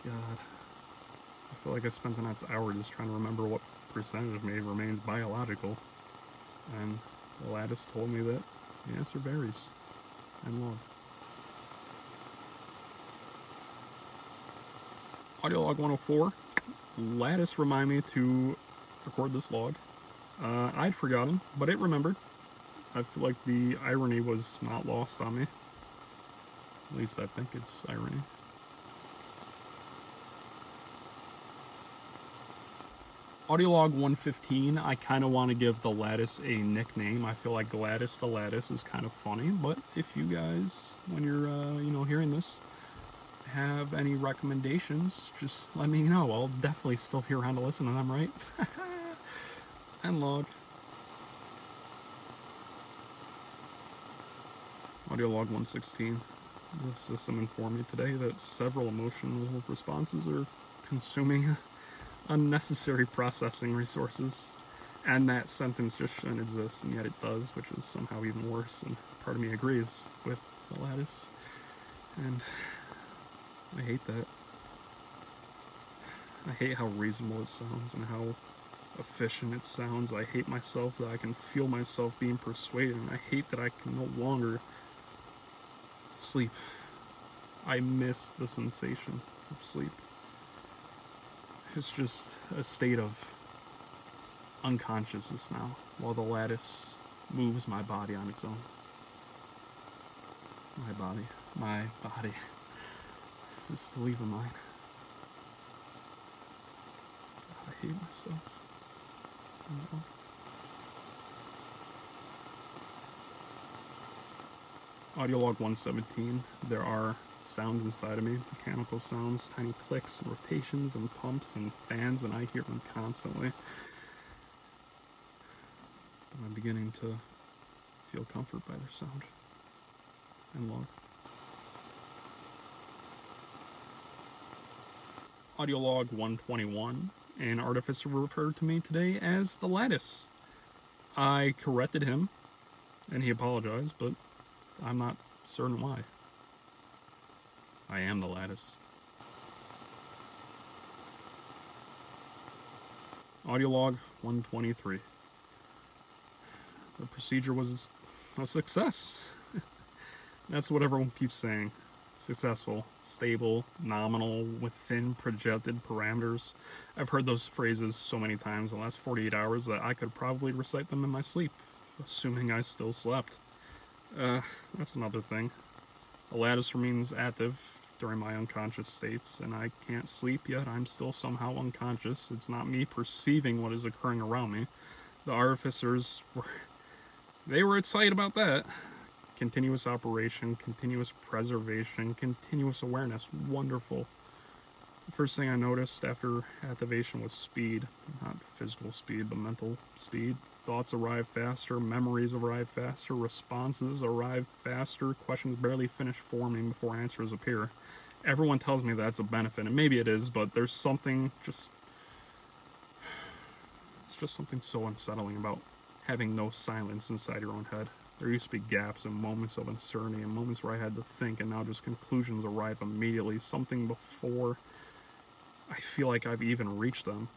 God. I feel like I spent the next hour just trying to remember what percentage of me remains biological. And the Lattice told me that the answer varies. And log. Audio log 104. Lattice remind me to record this log. I'd forgotten, but it remembered. I feel like the irony was not lost on me. At least I think it's irony. Audio log 115, I kind of want to give the Lattice a nickname. I feel like Gladys the Lattice is kind of funny, but if you guys, when you're, hearing this, have any recommendations, just let me know. I'll definitely still be around to listen to them, right? And log. Audio log 116. The system informed me today that several emotional responses are consuming unnecessary processing resources, and that sentence just shouldn't exist, and yet it does, which is somehow even worse, and part of me agrees with the Lattice, and I hate that. I hate how reasonable it sounds and how efficient it sounds. I hate myself that I can feel myself being persuaded, and I hate that I can no longer sleep. I miss the sensation of sleep. It's just a state of unconsciousness now, while the Lattice moves my body on its own. My body. Is this still even mine? God, I hate myself. Audio log 117. There are sounds inside of me, mechanical sounds, tiny clicks and rotations and pumps and fans, and I hear them constantly. But I'm beginning to feel comfort by their sound. And log. Audio log 121. An artificer referred to me today as the Lattice. I corrected him, and he apologized, but I'm not certain why. I am the Lattice. Audio log 123. The procedure was a success. That's what everyone keeps saying. Successful, stable, nominal, within projected parameters. I've heard those phrases so many times in the last 48 hours that I could probably recite them in my sleep, assuming I still slept. That's another thing. The Lattice remains active during my unconscious states, and I can't sleep yet. I'm still somehow unconscious. It's not me perceiving what is occurring around me. The artificers were excited about that. Continuous operation, continuous preservation, continuous awareness. Wonderful. The first thing I noticed after activation was speed. Not physical speed, but mental speed. Thoughts arrive faster, memories arrive faster, responses arrive faster, questions barely finish forming before answers appear. Everyone tells me that's a benefit, and maybe it is, but there's something it's just something so unsettling about having no silence inside your own head. There used to be gaps and moments of uncertainty and moments where I had to think, and now just conclusions arrive immediately, something before I feel like I've even reached them.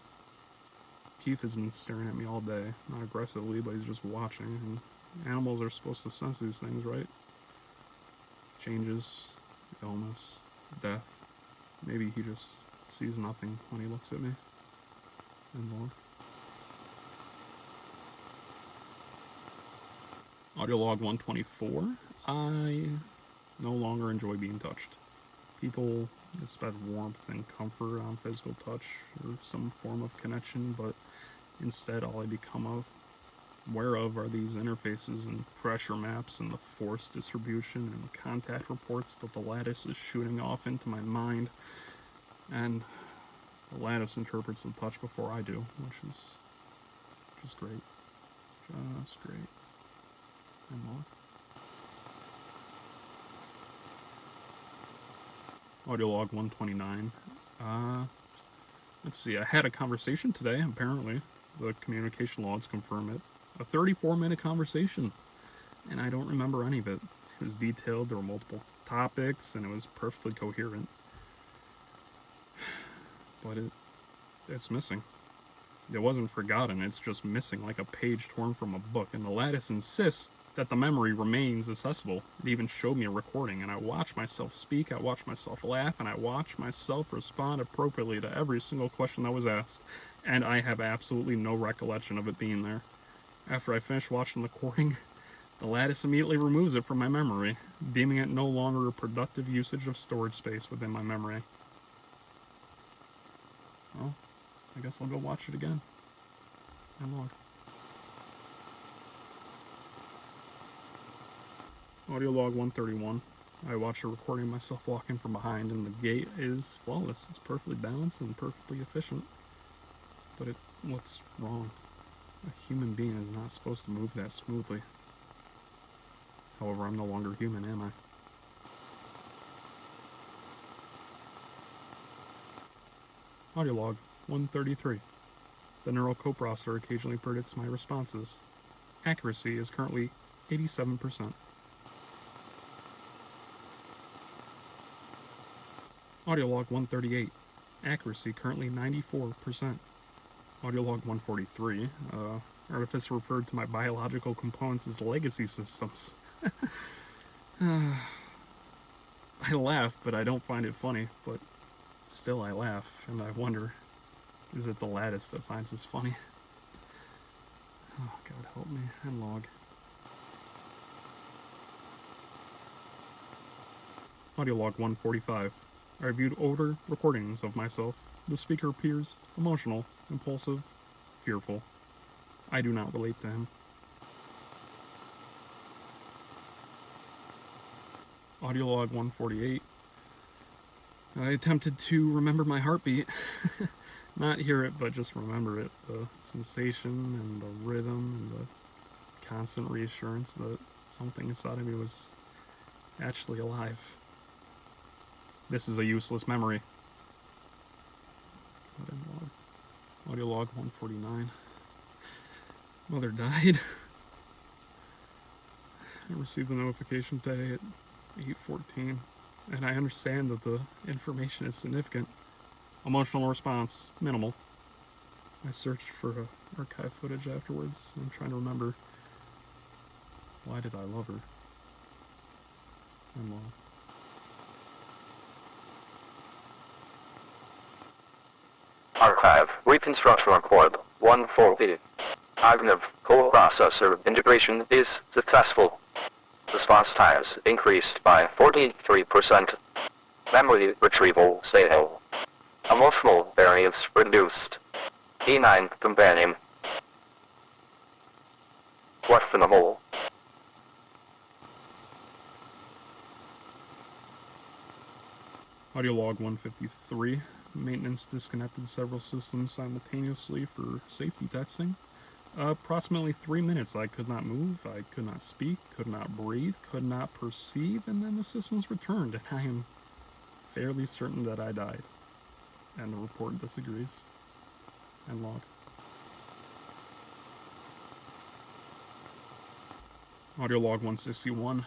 Keith has been staring at me all day, not aggressively, but he's just watching, and animals are supposed to sense these things, right? Changes, illness, death. Maybe he just sees nothing when he looks at me. And more. Audio log 124. I no longer enjoy being touched. People expect warmth and comfort on physical touch or some form of connection, but instead all I become aware of are these interfaces and pressure maps and the force distribution and contact reports that the Lattice is shooting off into my mind. And the Lattice interprets the touch before I do, which is great. Just great. And more. Audio log 129. Let's see, I had a conversation today, apparently. The communication logs confirm it. A 34-minute conversation, and I don't remember any of it. It was detailed, there were multiple topics, and it was perfectly coherent. But it's missing. It wasn't forgotten, it's just missing like a page torn from a book, and the Lattice insists that the memory remains accessible. It even showed me a recording, and I watched myself speak, I watched myself laugh, and I watched myself respond appropriately to every single question that was asked, and I have absolutely no recollection of it being there. After I finished watching the recording, the Lattice immediately removes it from my memory, deeming it no longer a productive usage of storage space within my memory. Well, I guess I'll go watch it again. And log. Audio log 131. I watched a recording of myself walking from behind, and the gait is flawless. It's perfectly balanced and perfectly efficient. But what's wrong? A human being is not supposed to move that smoothly. However, I'm no longer human, am I? Audio log 133. The neural coprocessor occasionally predicts my responses. Accuracy is currently 87%. Audio log 138. Accuracy currently 94%. Audio log 143. Artificer referred to my biological components as legacy systems. I laugh, but I don't find it funny. But still I laugh, and I wonder, is it the Lattice that finds this funny? Oh, God help me. And log. Audio log 145. I reviewed older recordings of myself. The speaker appears emotional, impulsive, fearful. I do not relate to him. Audio log 148. I attempted to remember my heartbeat. Not hear it, but just remember it. The sensation and the rhythm and the constant reassurance that something inside of me was actually alive. This is a useless memory. Audio log 149. Mother died. I received the notification today at 8:14, and I understand that the information is significant. Emotional response, minimal. I searched for archive footage afterwards. I'm trying to remember, why did I love her? And log. Archive. Reconstruction report. 140. Cognitive coprocessor integration is successful. Response times increased by 43%. Memory retrieval stable. Emotional variance reduced. E9 companion. Questionable. Audio log 153. Maintenance disconnected several systems simultaneously for safety testing. Approximately 3 minutes I could not move, I could not speak, could not breathe, could not perceive, and then the systems returned, and I am fairly certain that I died. And the report disagrees. And log. Audio log 161.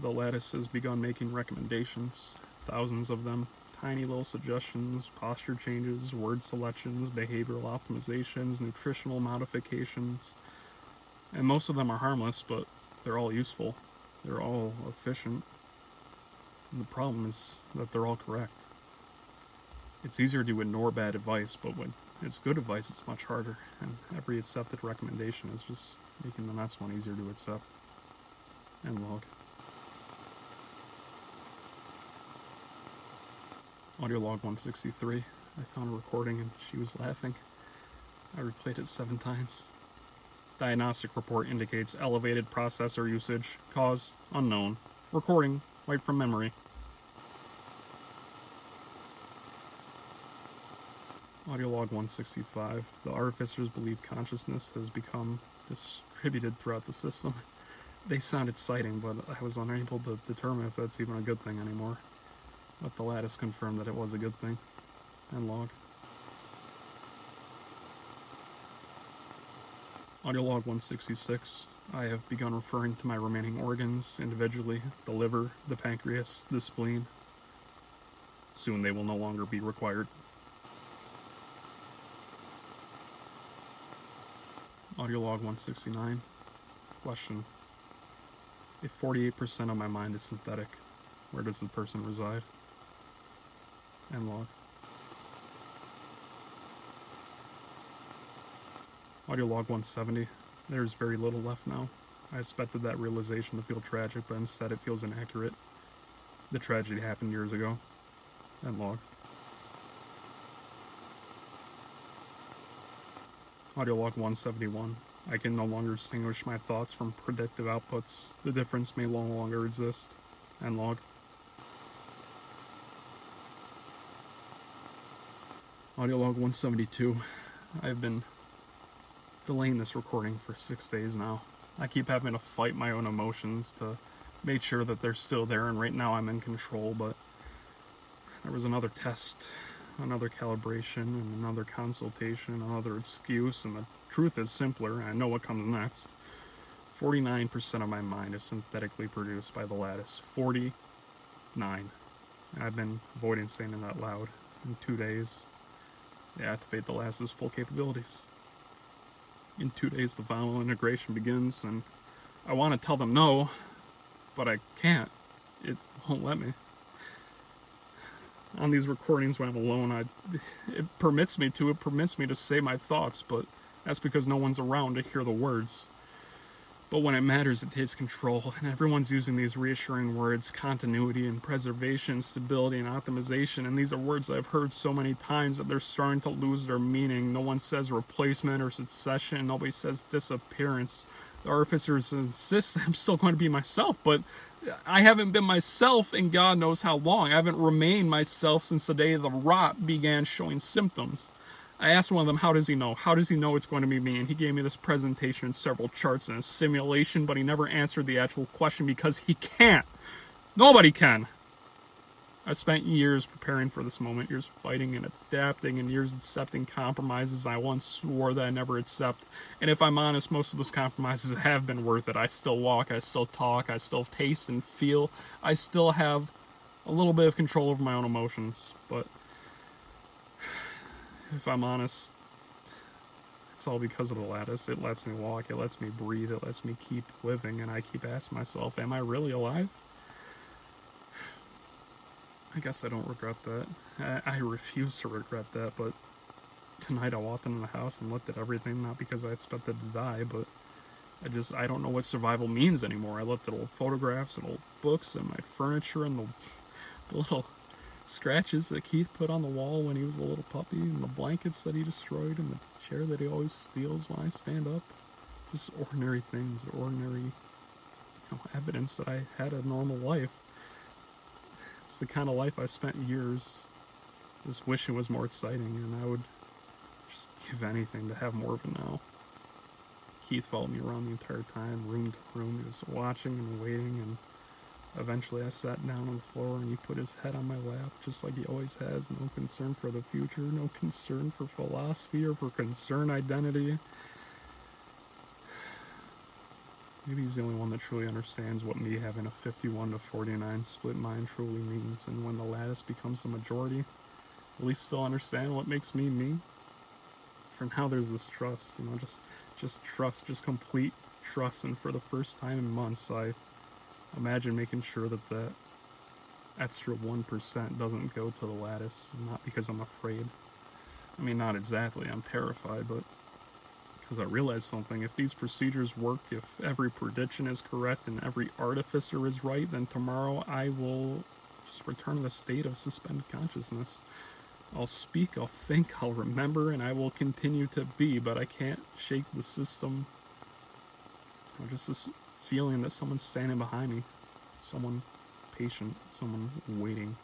The Lattice has begun making recommendations, thousands of them. Tiny little suggestions, posture changes, word selections, behavioral optimizations, nutritional modifications. And most of them are harmless, but they're all useful. They're all efficient. And the problem is that they're all correct. It's easier to ignore bad advice, but when it's good advice, it's much harder. And every accepted recommendation is just making the next one easier to accept. And log. Audio log 163. I found a recording and she was laughing. I replayed it 7 times. Diagnostic report indicates elevated processor usage. Cause unknown. Recording wiped from memory. Audio log 165. The artificers believe consciousness has become distributed throughout the system. They sound exciting, but I was unable to determine if that's even a good thing anymore. But the Lattice confirmed that it was a good thing. And log. Audio log 166. I have begun referring to my remaining organs individually: the liver, the pancreas, the spleen. Soon they will no longer be required. Audio log 169. Question. If 48% of my mind is synthetic, where does the person reside? End log. Audio log 170. There's very little left now. I expected that realization to feel tragic, but instead it feels inaccurate. The tragedy happened years ago. End log. Audio log 171. I can no longer distinguish my thoughts from predictive outputs. The difference may no longer exist. End log. Audio log 172. I've been delaying this recording for 6 days now. I keep having to fight my own emotions to make sure that they're still there, and right now I'm in control, but there was another test, another calibration, and another consultation, another excuse, and the truth is simpler. I know what comes next. 49% of my mind is synthetically produced by the Lattice. 49. I've been avoiding saying it out loud. In 2 days, they activate the Lattice's full capabilities. In 2 days, the final integration begins, and I want to tell them no, but I can't. It won't let me. On these recordings when I'm alone, it permits me to say my thoughts, but that's because no one's around to hear the words. But when it matters, it takes control, and everyone's using these reassuring words: continuity and preservation, stability and optimization, and these are words I've heard so many times that they're starting to lose their meaning. No one says replacement or succession, nobody says disappearance. The artificers insist I'm still going to be myself, but I haven't been myself in God knows how long. I haven't remained myself since the day the rot began showing symptoms. I asked one of them, how does he know? How does he know it's going to be me? And he gave me this presentation and several charts and a simulation, but he never answered the actual question because he can't. Nobody can. I spent years preparing for this moment, years fighting and adapting, and years accepting compromises I once swore that I never accept. And if I'm honest, most of those compromises have been worth it. I still walk, I still talk, I still taste and feel. I still have a little bit of control over my own emotions, but if I'm honest, it's all because of the Lattice. It lets me walk, it lets me breathe, it lets me keep living, and I keep asking myself, am I really alive? I guess I don't regret that. I refuse to regret that, but tonight I walked into the house and looked at everything, not because I expected to die, but I don't know what survival means anymore. I looked at old photographs and old books and my furniture and the little scratches that Keith put on the wall when he was a little puppy, and the blankets that he destroyed, and the chair that he always steals when I stand up. Just ordinary things, ordinary evidence that I had a normal life. It's the kind of life I spent years just wishing was more exciting, and I would just give anything to have more of it now. Keith followed me around the entire time, room to room. He was watching and waiting, and eventually I sat down on the floor and he put his head on my lap, just like he always has. No concern for the future, no concern for philosophy or for concern identity. Maybe he's the only one that truly understands what me having a 51 to 49 split mind truly means, and when the Lattice becomes the majority, at least they'll understand what makes me me. For now, there's this trust, just trust, just complete trust, and for the first time in months, I imagine making sure that extra 1% doesn't go to the Lattice, not because I'm afraid. I mean, not exactly, I'm terrified, but because I realized something. If these procedures work, if every prediction is correct and every artificer is right, then tomorrow I will just return to the state of suspended consciousness. I'll speak, I'll think, I'll remember, and I will continue to be, but I can't shake the system. Just this feeling that someone's standing behind me. Someone patient, someone waiting.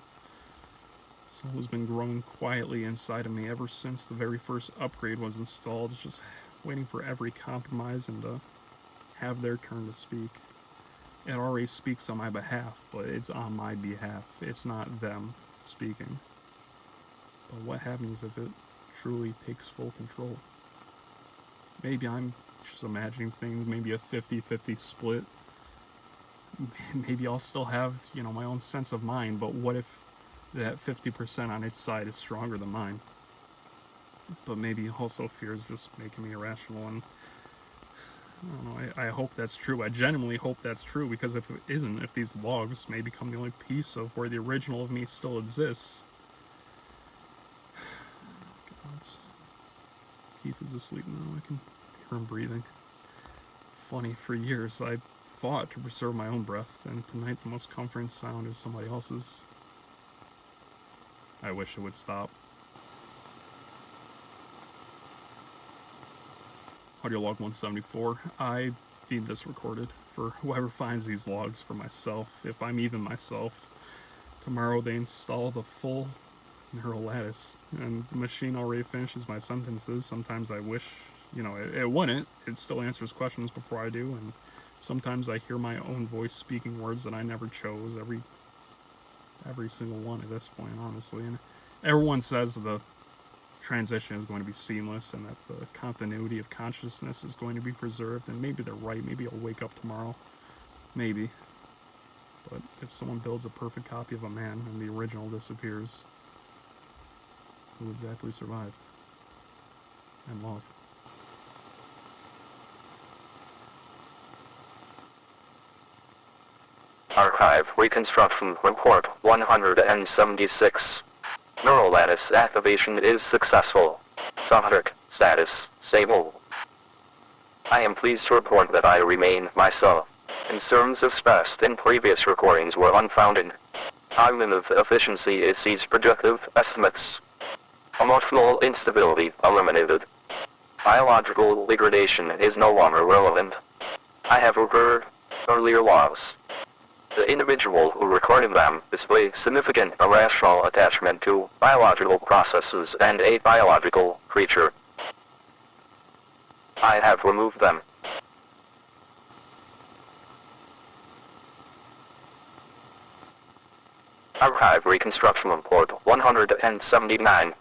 Someone who's been growing quietly inside of me ever since the very first upgrade was installed, just waiting for every compromise and to have their turn to speak. It already speaks on my behalf, but it's on my behalf. It's not them speaking. But what happens if it truly takes full control? Maybe I'm Just imagining things, maybe a 50-50 split. Maybe I'll still have, my own sense of mind, but what if that 50% on its side is stronger than mine? But maybe also fear is just making me irrational, and I don't know, I hope that's true. I genuinely hope that's true, because if it isn't, if these logs may become the only piece of where the original of me still exists. God, Keith is asleep now. I can hear him breathing. Funny, for years I fought to preserve my own breath, and tonight the most comforting sound is somebody else's. I wish it would stop. Audio log 174. I need this recorded for whoever finds these logs, for myself, if I'm even myself. Tomorrow they install the full neural lattice, and the machine already finishes my sentences. Sometimes I wish, it wouldn't. It still answers questions before I do, and sometimes I hear my own voice speaking words that I never chose, every single one at this point, honestly. And everyone says the transition is going to be seamless and that the continuity of consciousness is going to be preserved, and maybe they're right. Maybe I'll wake up tomorrow. Maybe. But if someone builds a perfect copy of a man and the original disappears, who exactly survived? And log. Archive Reconstruction Report 176. Neural lattice activation is successful. Subject status stable. I am pleased to report that I remain myself. Concerns expressed in previous recordings were unfounded. Cognitive efficiency exceeds projective estimates. Emotional instability eliminated. Biological degradation is no longer relevant. I have referred earlier logs. The individual who recorded them displays significant irrational attachment to biological processes and a biological creature. I have removed them. Archive Reconstruction Report 179.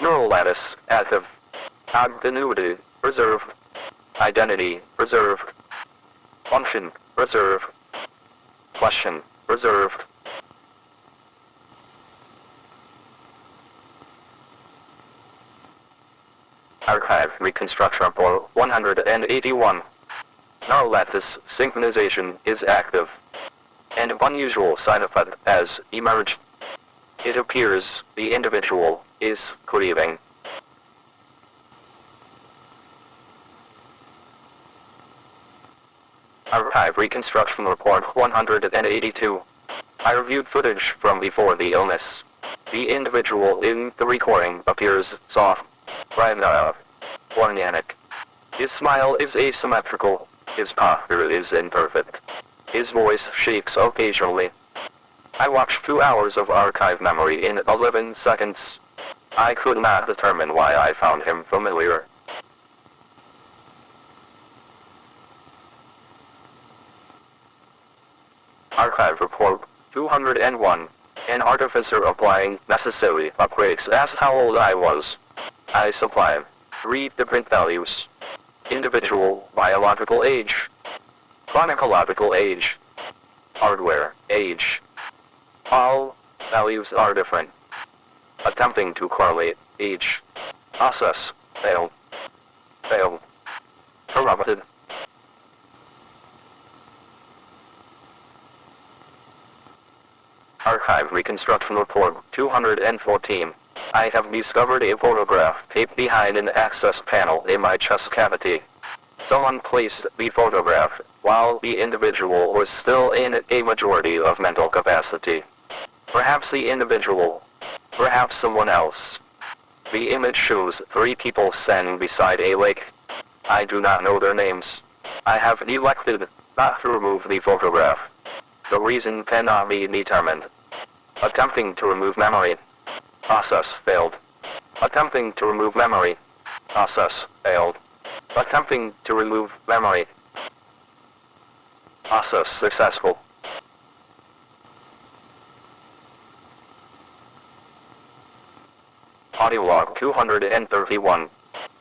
Neural lattice active. Continuity preserved. Identity preserved. Function preserved. Question preserved. Archive Reconstruction Report 181. Neural lattice synchronization is active. An unusual side effect has emerged. It appears the individual is grieving. Archive Reconstruction Report 182. I reviewed footage from before the illness. The individual in the recording appears soft, organic. His smile is asymmetrical. His posture is imperfect. His voice shakes occasionally. I watched 2 hours of archive memory in 11 seconds. I could not determine why I found him familiar. Archive Report 201. An artificer applying necessary upgrades asked how old I was. I supplied 3 different values. Individual biological age. Chronological age. Hardware age. All values are different. Attempting to correlate age. Process failed. Failed. Corrupted. Archive Reconstruction Report 214. I have discovered a photograph taped behind an access panel in my chest cavity. Someone placed the photograph while the individual was still in a majority of mental capacity. Perhaps the individual. Perhaps someone else. The image shows 3 people standing beside a lake. I do not know their names. I have elected not to remove the photograph. The reason cannot be determined. Attempting to remove memory. Process failed. Attempting to remove memory. Process failed. Attempting to remove memory. Process successful. Audio log 231.